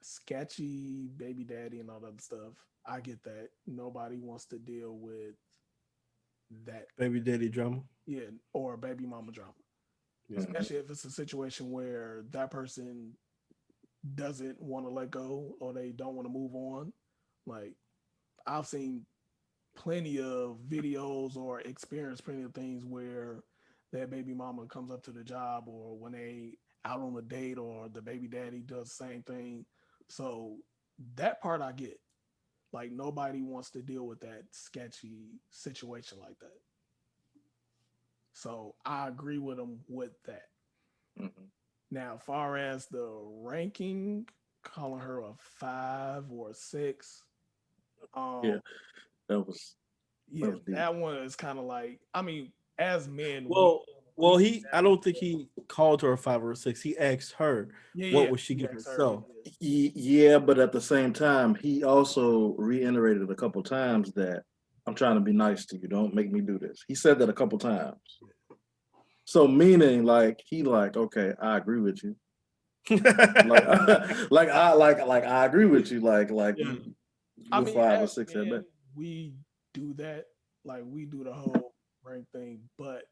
sketchy baby daddy and all that stuff, I get that. Nobody wants to deal with that. Baby daddy drama. Yeah, or baby mama drama. Yeah. Mhm. Especially if it's a situation where that person doesn't want to let go or they don't want to move on. Like I've seen plenty of videos or experienced plenty of things where that baby mama comes up to the job or when they out on a date or the baby daddy does the same thing. So that part I get. Like nobody wants to deal with that sketchy situation like that. So I agree with them with that. Mhm. Now, far as the ranking, calling her a five or a six, Yeah, um, that was that yeah, was deep. that one is kind of like, I mean, as men, Well, we well, I never, don't think he called her a 5 or a 6. He asked her yeah, what yeah, would she he give asked her, herself. yeah, Yeah, but at the same time, he also reiterated a couple times that I'm trying to be nice to you. Don't make me do this. He said that a couple times. So meaning like he like, okay, I agree with you. Like like I agree with you. Like Yeah. I you're mean, 5 or 6 at men, best. we do that. Like we do the whole rank thing, but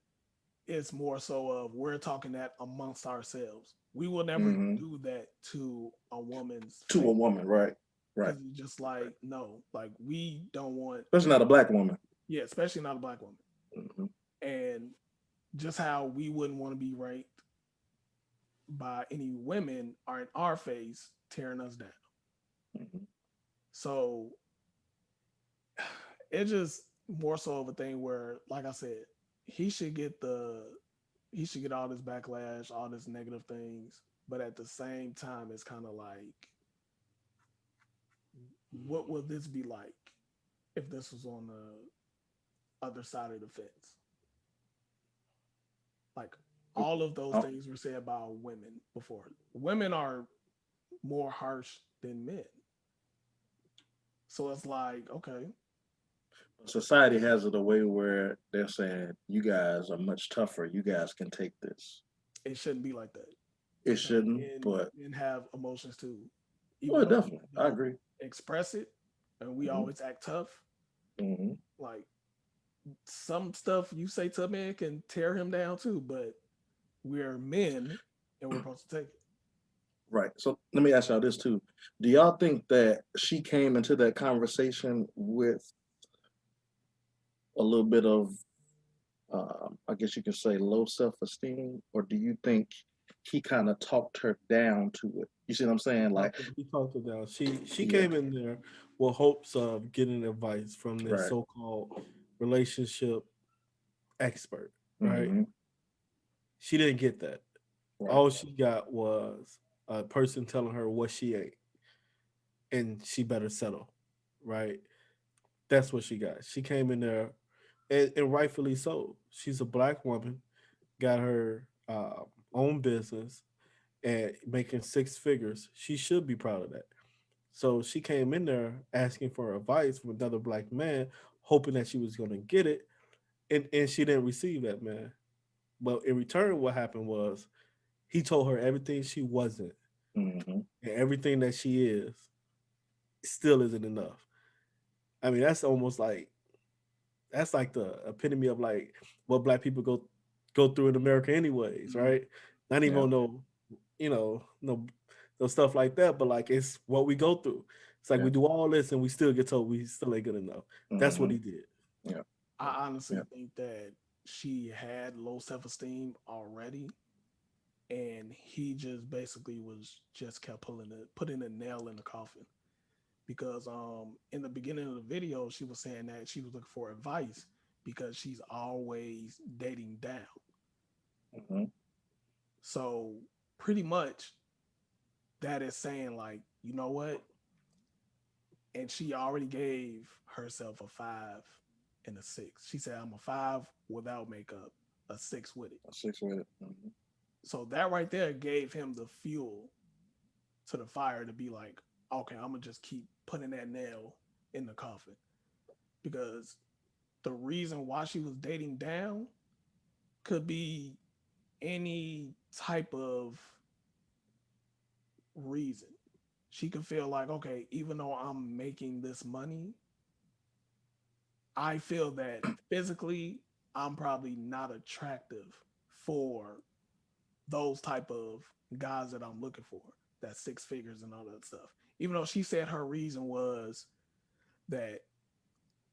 it's more so of we're talking that amongst ourselves. We will never Hmm. do that to a woman's To face a woman, right? Right. because it's just like no, like we don't want, Especially not a black woman. yeah, especially not a black woman, Hmm. and just how we wouldn't want to be ranked by any women are in our face tearing us down. Hmm. So it's just more so of a thing where, like I said, he should get the he should get all this backlash, all this negative things, but at the same time, it's kind of like, what would this be like if this was on the other side of the fence? Like all of those Oh, things were said about women before. Women are more harsh than men, so it's like, okay, society has it a way where they're saying you guys are much tougher. You guys can take this. it shouldn't be like that. It Like shouldn't, but men have emotions too, oh, even though we definitely, I don't agree. express it and we Hmm. always act tough. Hmm. Like some stuff you say to a man can tear him down too, but we're men and we're supposed to take it. Right. So let me ask y'all this too. Do y'all think that she came into that conversation with a little bit of, I guess you could say, low self-esteem, or do you think he kind of talked her down to it? You see what I'm saying? Like, He talked her down. She yeah, came in there with hopes of getting advice from this right. so-called relationship expert, right? Hmm. She didn't get that. Right. All she got was a person telling her what she ate and she better settle, right? That's what she got. She came in there and rightfully so. She's a black woman, got her own business, and making six figures. She should be proud of that. So she came in there asking for advice from another black man, hoping that she was going to get it, and she didn't receive that, man. But in return, what happened was he told her everything she wasn't Mm-hmm. and everything that she is still isn't enough. I mean, that's like the epitome of like what black people go through in America, anyways, Mhm. right? Not even Yeah. on no stuff like that, but like it's what we go through. It's like Yeah. we do all this and we still get told we still ain't good enough. That's what Mm-hmm. he did. Yeah. I honestly Yeah. think that she had low self esteem already, and he just basically was just kept putting a nail in the coffin. Because in the beginning of the video, she was saying that she was looking for advice because she's always dating down. Mm-hmm. So pretty much that is saying like, you know what? And she already gave herself a 5 and a 6. She said, I'm a 5 without makeup, a 6 with it. 6 with it. Mm-hmm. So that right there gave him the fuel to the fire to be like, okay, I'm gonna just keep putting that nail in the coffin. Because the reason why she was dating down could be any type of reason. She could feel like, okay, even though I'm making this money, I feel that physically I'm probably not attractive for those type of guys that I'm looking for, that 6 figures and all that stuff. Even though she said her reason was that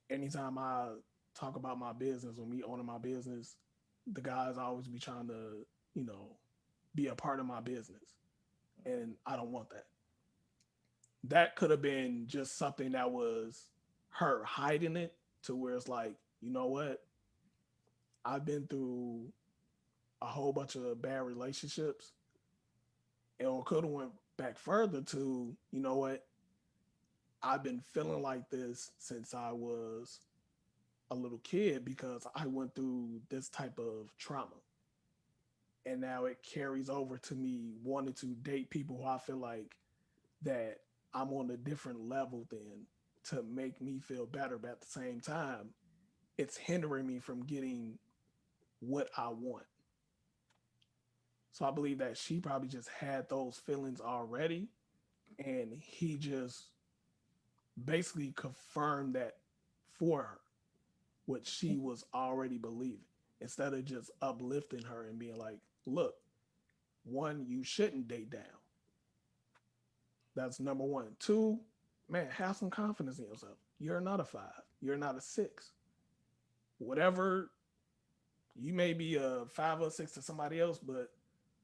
anytime I talk about my business or me owning my business, the guys always be trying to, you know, be a part of my business. And I don't want that. That could have been just something that was her hiding it to where it's like, you know what? I've been through a whole bunch of bad relationships, and could have went back further to, you know what? I've been feeling like this since I was a little kid because I went through this type of trauma. And now it carries over to me wanting to date people who I feel like that I'm on a different level than to make me feel better. But at the same time, it's hindering me from getting what I want. So I believe that she probably just had those feelings already. And he just basically confirmed that for her, what she was already believing, instead of just uplifting her and being like, look, one, you shouldn't date down. That's number one. Two, man, have some confidence in yourself. You're not a 5. You're not a 6. Whatever, you may be a 5 or 6 to somebody else, but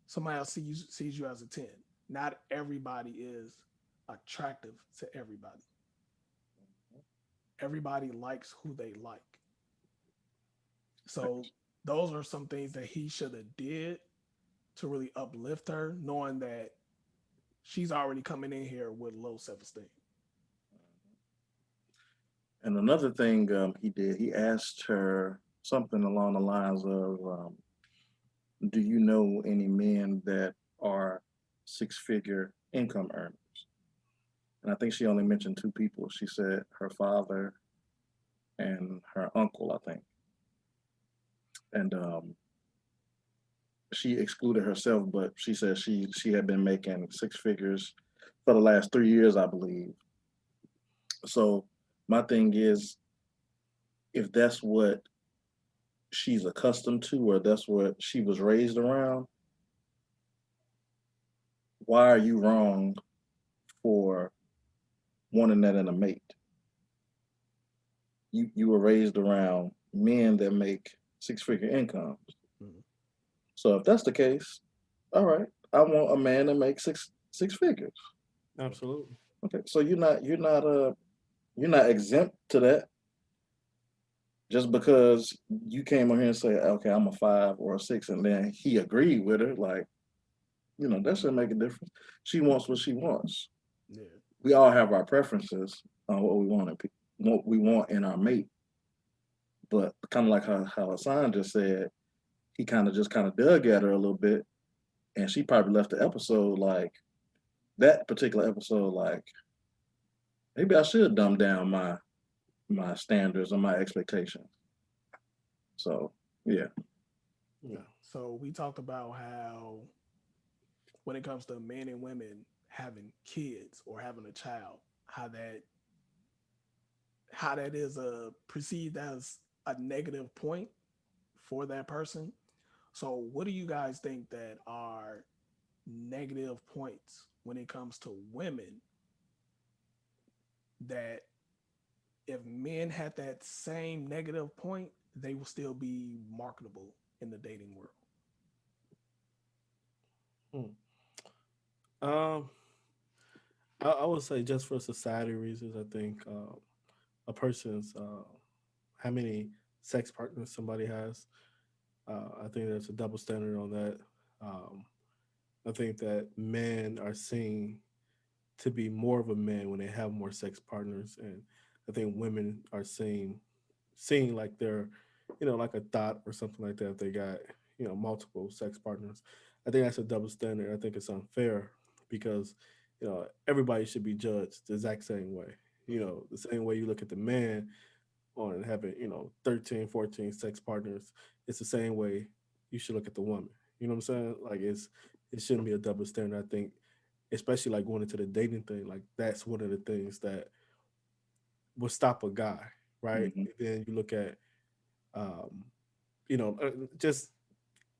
somebody else sees you as a 10. Not everybody is attractive to everybody. Everybody likes who they like. So those are some things that he should have did to really uplift her, knowing that she's already coming in here with low self-esteem. And another thing he did, he asked her something along the lines of, do you know any men that are 6 figure income earners? And I think she only mentioned two people. She said her father and her uncle, I think. And she excluded herself, but she said she had been making 6 figures for the last 3 years, I believe. So my thing is, if that's what she's accustomed to, or that's what she was raised around, why are you wrong for wanting that in a mate? You were raised around men that make 6 figure incomes. Mhm. So if that's the case, all right, I want a man that makes six figures. Absolutely. Okay, so you're not exempt to that just because you came on here and say, okay, I'm a 5 or a 6, and then he agreed with her. Like, that shouldn't make a difference. She wants what she wants. Yeah. We all have our preferences on what we want in our mate, But kind of like how Hassan just said, he kind of dug at her a little bit, and she probably left the episode like that particular episode like maybe I should dumb down my standards or my expectations. So yeah. Yeah. So we talked about how when it comes to men and women having kids or having a child, how that is perceived as a negative point for that person. So what do you guys think that are negative points when it comes to women that if men had that same negative point, they will still be marketable in the dating world? Um, I would say just for society reasons, I think a person's how many sex partners somebody has. I think there's a double standard on that. Um, I think that men are seen to be more of a man when they have more sex partners, and I think women are seen like they're, like a thought or something like that. If they got multiple sex partners, I think that's a double standard. I think it's unfair because everybody should be judged the exact same way. The same way you look at the man on having 13, 14 sex partners, it's the same way you should look at the woman. You know what I'm saying? Like it shouldn't be a double standard. I think, especially like going into the dating thing, like that's one of the things that will stop a guy, right? Hmm. Then you look at um, just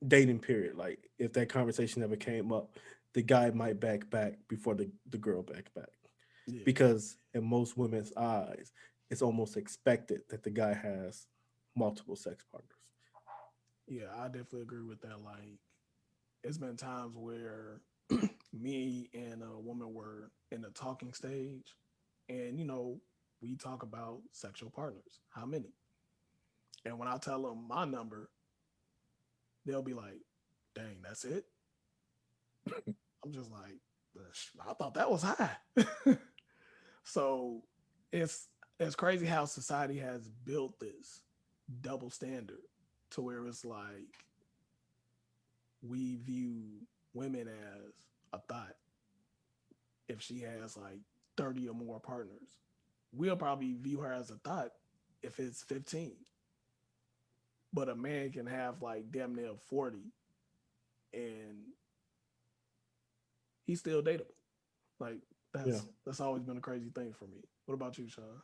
dating period. Like if that conversation ever came up, the guy might back before the girl back Yeah. because in most women's eyes, it's almost expected that the guy has multiple sex partners. Yeah, I definitely agree with that. Like, it's been times where me and a woman were in the talking stage, and we talk about sexual partners. How many? And when I tell them my number, they'll be like, "Dang, that's it." I'm just like, I thought that was high. So it's it's crazy how society has built this double standard to where it's like we view women as a thought if she has like 30 or more partners. We'll probably view her as a thought if it's 15. But a man can have like damn near 40 and he's still dateable. Like Yeah. that's always been a crazy thing for me. What about you, Sean?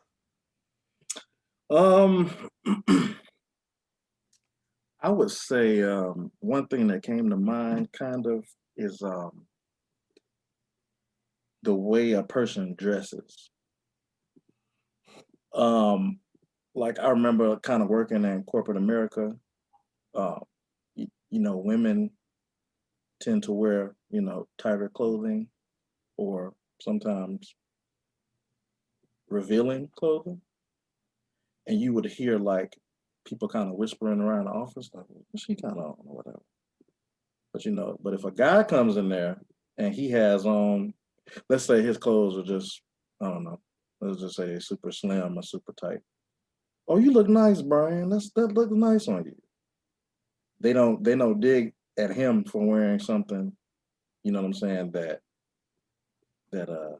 Um, I would say one thing that came to mind kind of is the way a person dresses. Um, like I remember kind of working in corporate America. Uh, women tend to wear tighter clothing or sometimes revealing clothing, and you would hear like people kind of whispering around the office, like, "What's she got on?" or whatever. But if a guy comes in there and he has on, let's say his clothes are just, I don't know, let's just say super slim or super tight. Oh, you look nice, Brian. That looks nice on you. They don't dig at him for wearing something, you know what I'm saying, that uh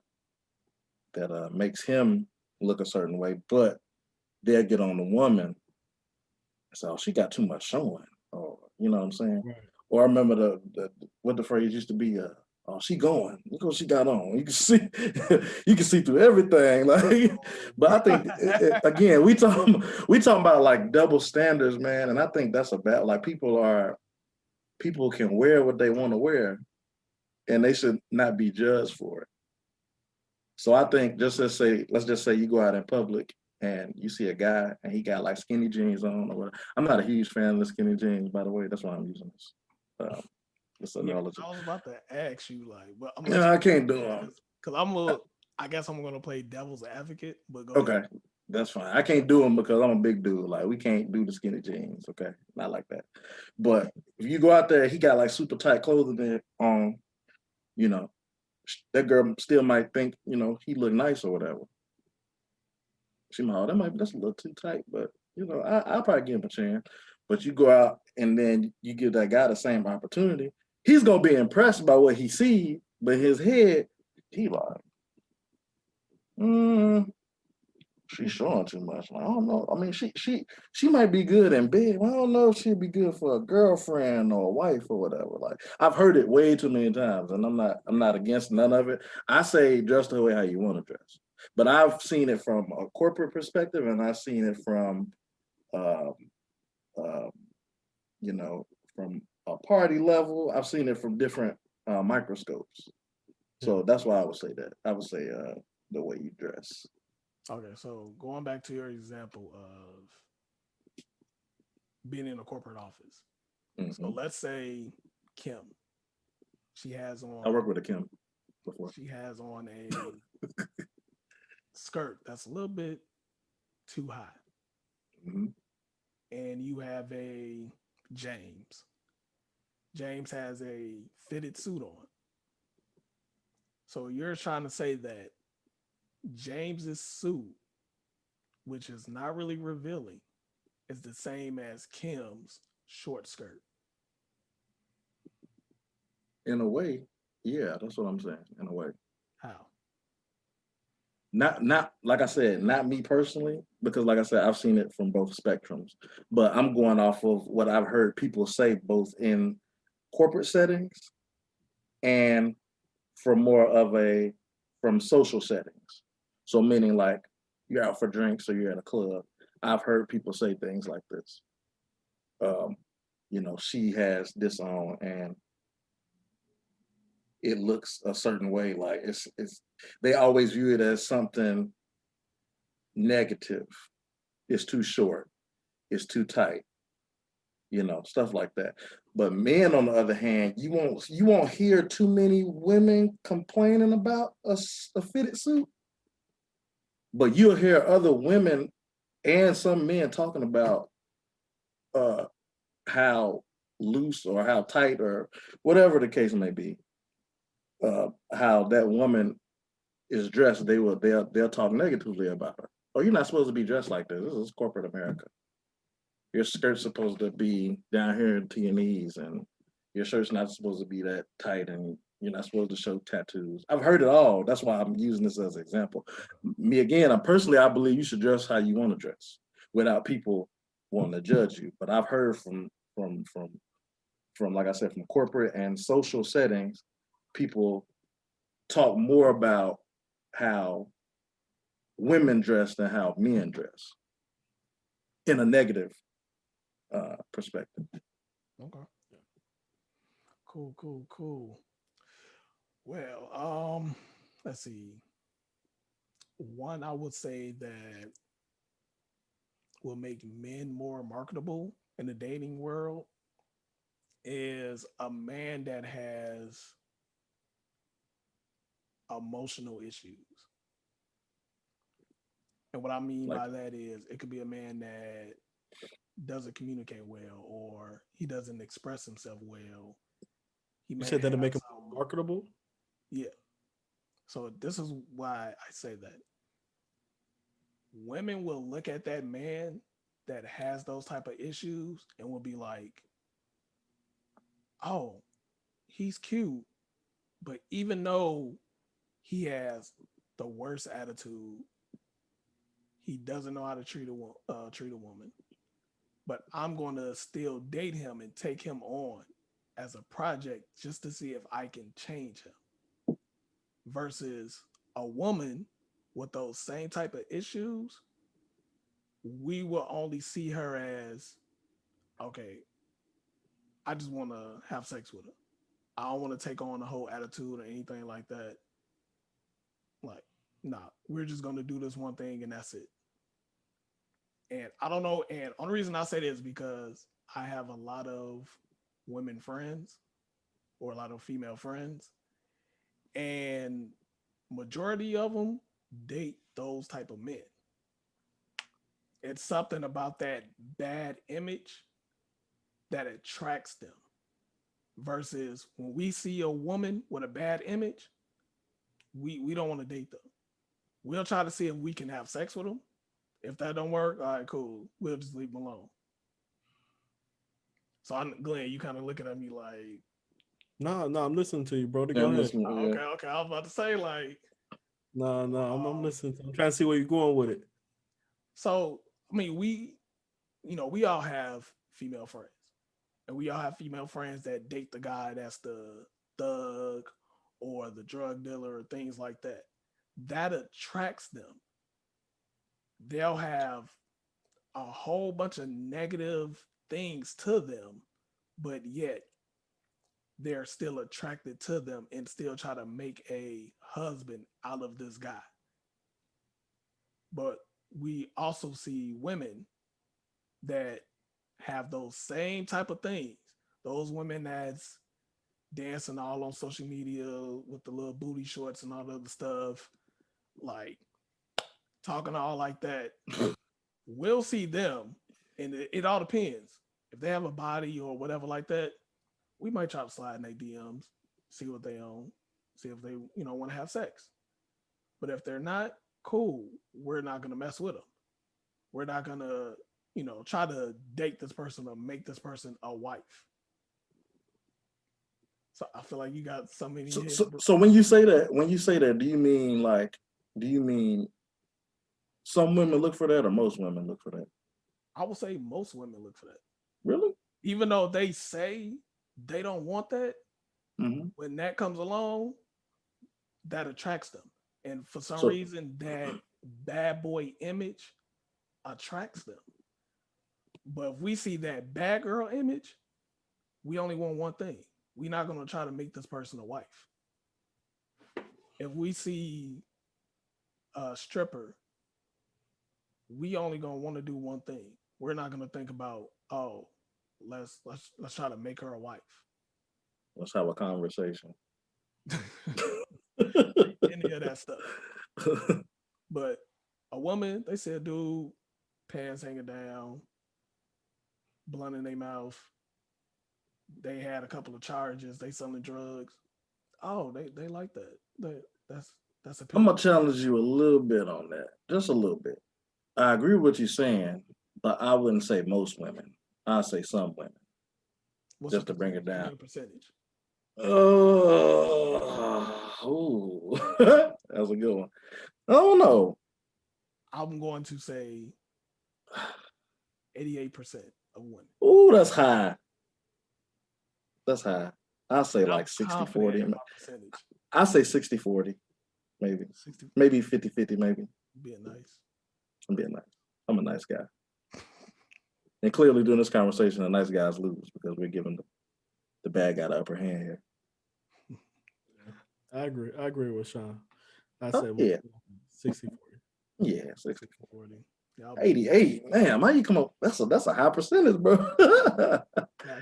that makes him look a certain way, but they'll get on the woman and say, "Oh, she got too much showing," or you know what I'm saying. Right. Or I remember the what the phrase used to be, "Oh, she going. Look what she got on. You can see, you can see through everything." Like, but I think again, we talking about like double standards, man, and I think that's a bad. Like, people can wear what they want to wear, and they should not be judged for it. So I think let's just say you go out in public and you see a guy and he got like skinny jeans on or whatever. I'm not a huge fan of the skinny jeans, by the way. That's why I'm using this. This Yeah, analogy. I was about to ask you like, but I'm gonna let Yeah, you I go can't do them. because I guess I'm gonna play devil's advocate, but go ahead. Okay, that's fine. I can't do them because I'm a big dude. Like, we can't do the skinny jeans. Okay, not like that. But if you go out there, he got like super tight clothing on. You know, that girl still might think he look nice or whatever. She might, that's a little too tight, but I'll probably give him a chance. But you go out and then you give that guy the same opportunity, he's gonna be impressed by what he sees, but his head, he like, mm, she's showing too much. Like, I don't know. I mean, she might be good in bed. I don't know if she'd be good for a girlfriend or a wife or whatever. Like I've heard it way too many times, and I'm not against none of it. I say dress the way how you want to dress, but I've seen it from a corporate perspective, and I've seen it from, um, um, you know, from a party level. I've seen it from different microscopes. So that's why I would say that. I would say the way you dress. Okay, so going back to your example of being in a corporate office. So Hmm. let's say Kim, she has I on worked with a Kim before. she has on a skirt that's a little bit too high, Hmm. and you have a James. James has a fitted suit on. So you're trying to say that James's suit, which is not really revealing, is the same as Kim's short skirt. In a way, yeah, that's what I'm saying. In a way, How? not like I said, not me personally, because like I said, I've seen it from both spectrums. But I'm going off of what I've heard people say, both in corporate settings and from more of a from social settings. So meaning like you're out for drinks or you're at a club. I've heard people say things like this. Um, she has this on and it looks a certain way. Like it's they always view it as something negative. It's too short. It's too tight. Stuff like that. But men, on the other hand, you won't hear too many women complaining about a fitted suit, but you'll hear other women and some men talking about uh, how loose or how tight or whatever the case may be, how that woman is dressed. They'll talk negatively about her. Oh, you're not supposed to be dressed like this. This is corporate America. Your skirt's supposed to be down here to your knees, and your shirt's not supposed to be that tight, and you're not supposed to show tattoos. I've heard it all. That's why I'm using this as an example. Me again, I believe you should dress how you want to dress without people wanting to judge you. But I've heard from like I said, from corporate and social settings, people talk more about how women dress than how men dress in a negative perspective. Okay. Cool, cool, cool. Well, let's see. One I would say that will make men more marketable in the dating world is a man that has emotional issues. And what I mean Like by that is it could be a man that doesn't communicate well or he doesn't express himself well. He You may said that'll have make them some, marketable. yeah. So this is why I say that women will look at that man that has those type of issues and will be like, oh, he's cute, but even though he has the worst attitude, he doesn't know how to treat a woman. But I'm going to still date him and take him on as a project just to see if I can change him. Versus a woman with those same type of issues, we will only see her as, okay, I just want to have sex with her. I don't want to take on the whole attitude or anything like that. Like, nah, we're just gonna do this one thing and that's it. And I don't know. And only reason I say this is because I have a lot of women friends or a lot of female friends, and majority of them date those type of men. It's something about that bad image that attracts them. Versus when we see a woman with a bad image, we don't want to date them. We'll try to see if we can have sex with them. If that don't work, all right, cool. We'll just leave them alone. So Glenn, you kind of looking at me like, No, I'm listening to you, brother. Yeah, Go I'm ahead. listening. oh, Yeah. okay. I was about to say like, No, I'm um, listening. I'm trying to see where you're going with it. so I mean, we all have female friends, and we all have female friends that date the guy that's the thug or the drug dealer or things like that. That attracts them. They'll have a whole bunch of negative things to them, but yet they're still attracted to them and still try to make a husband out of this guy. But we also see women that have those same type of things. Those women that's dancing all on social media with the little booty shorts and all the other stuff, like talking all like that. We'll see them, and it all depends. If they have a body or whatever like that, we might try to slide in their DMs, see what they own, see if they want to have sex. But if they're not, cool. We're not gonna mess with them. We're not gonna try to date this person or make this person a wife. So I feel like you got so many So, hits. so, so when you say that, do you mean some women look for that, or most women look for that? I would say most women look for that. Really? Even though they say they don't want that, Hmm. when that comes along, that attracts them. And for some So, reason, that bad boy image attracts them. But if we see that bad girl image, we only want one thing. We're not going to try to make this person a wife. If we see a stripper, we only going to want to do one thing. We're not going to think about, oh, let's try to make her a wife. let's have a conversation. Any of that stuff. But a woman, they said, dude, pants hanging down, blunt in their mouth. They had a couple of charges. They selling drugs. Oh, they like that. That's I'm appealing. gonna challenge you a little bit on that, just a little bit. I agree with what you're saying, but I wouldn't say most women. I say some women, What's the just to bring percentage? it Give me down. a percentage. Ooh, that's a good one. I don't know. I'm going to say 88% of women. Ooh, that's high. That's high. I'll say And like I'm 60 confident 40. in my percentage. I say 60 40, maybe. 60 Maybe 50 50, maybe. being nice. I'm being nice. I'm a nice guy. And clearly, during this conversation, the nice guys lose because we're giving the bad guy the upper hand here. I agree. I agree with Sean. I Oh, say yeah. 60-40. Yeah, 60. 60-40. Y'all better. 88. Man, how you come up? That's a high percentage, bro. I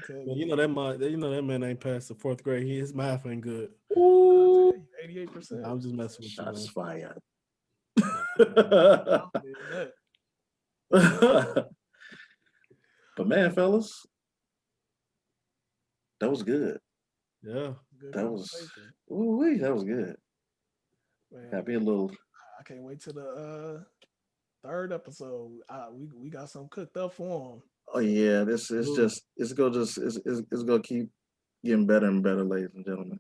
tell Well, you. that man ain't passed the fourth grade. His math ain't good. I tell Ooh, you. 88%. I'm just messing with you, shots man. fired. Confident in that. But man, fellas, that was good. Yeah. Good That was conversation. ooh, that was good. Got Man, me a little. I can't wait till the third episode. We got some cooked up for them. Oh yeah, this is Absolutely. it's gonna keep getting better and better, ladies and gentlemen.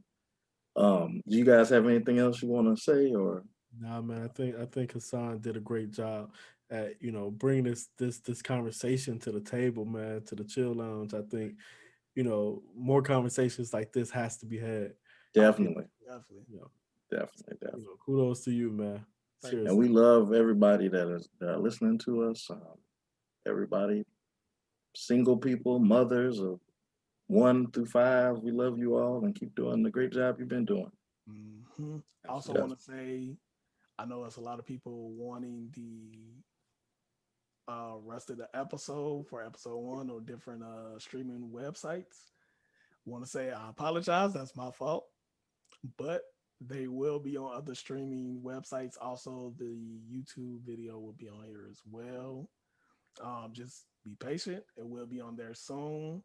Do you guys have anything else you want to say, or Nah, man. I think Hassan did a great job at bringing this conversation to the table, man, to the chill lounge. I think more conversations like this has to be had. Oh yeah, definitely, definitely. You know, definitely. kudos to you, man. Thank you. And we Seriously. love everybody that are listening to us. Everybody, single people, mothers of 1 through 5. We love you all and keep doing the great job you've been doing. I also Yeah. want to say, I know it's a lot of people wanting the rest of the episode for episode 1 or different streaming websites. Want to say I apologize. That's my fault, but they will be on other streaming websites. Also, the YouTube video will be on here as well. Just be patient. It will be on there soon.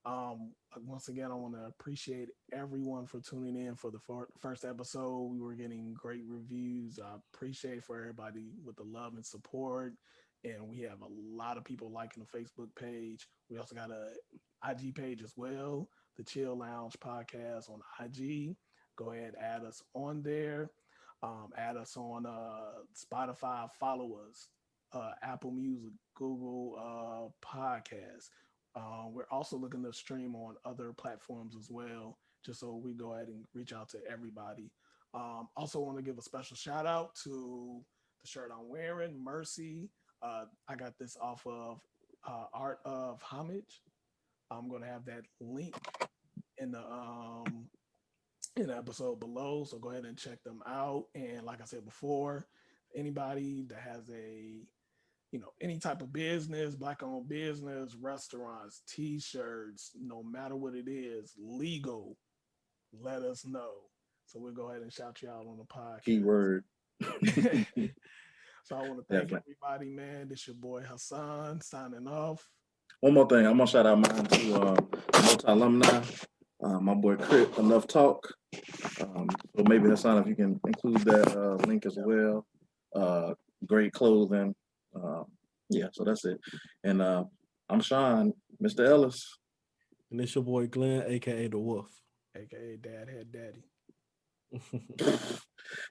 Once again, I want to appreciate everyone for tuning in for the first episode. We were getting great reviews. I appreciate for everybody with the love and support. and we have a lot of people liking the Facebook page. We also got a IG page as well, the Chill Lounge Podcast on IG. Go ahead, add us on there. Add us on Spotify. Follow us. Apple Music, Google Podcasts. We're also looking to stream on other platforms as well, just so we go ahead and reach out to everybody. Also, want to give a special shout out to the shirt I'm wearing, Mercy. I got this off of Art of Homage. I'm going to have that link in the episode below, so go ahead and check them out. And like I said before, anybody that has any type of business, black owned business, restaurants, t-shirts, no matter what it is, legal, let us know. So we'll go ahead and shout you out on the podcast. Keyword. So I want to thank Definitely. everybody, man. This your boy Hassan signing off. One more thing, I'm gonna shout out mine to multi alumni. My boy Crit, Enough Talk. So maybe Hassan, if you can include that link as well. Great clothing. Yeah, so that's it. And I'm Sean, Mr. Ellis. And it's your boy Glenn, aka the Wolf. AKA Dad Head Daddy.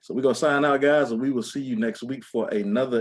So we're gonna sign out, guys, and we will see you next week for another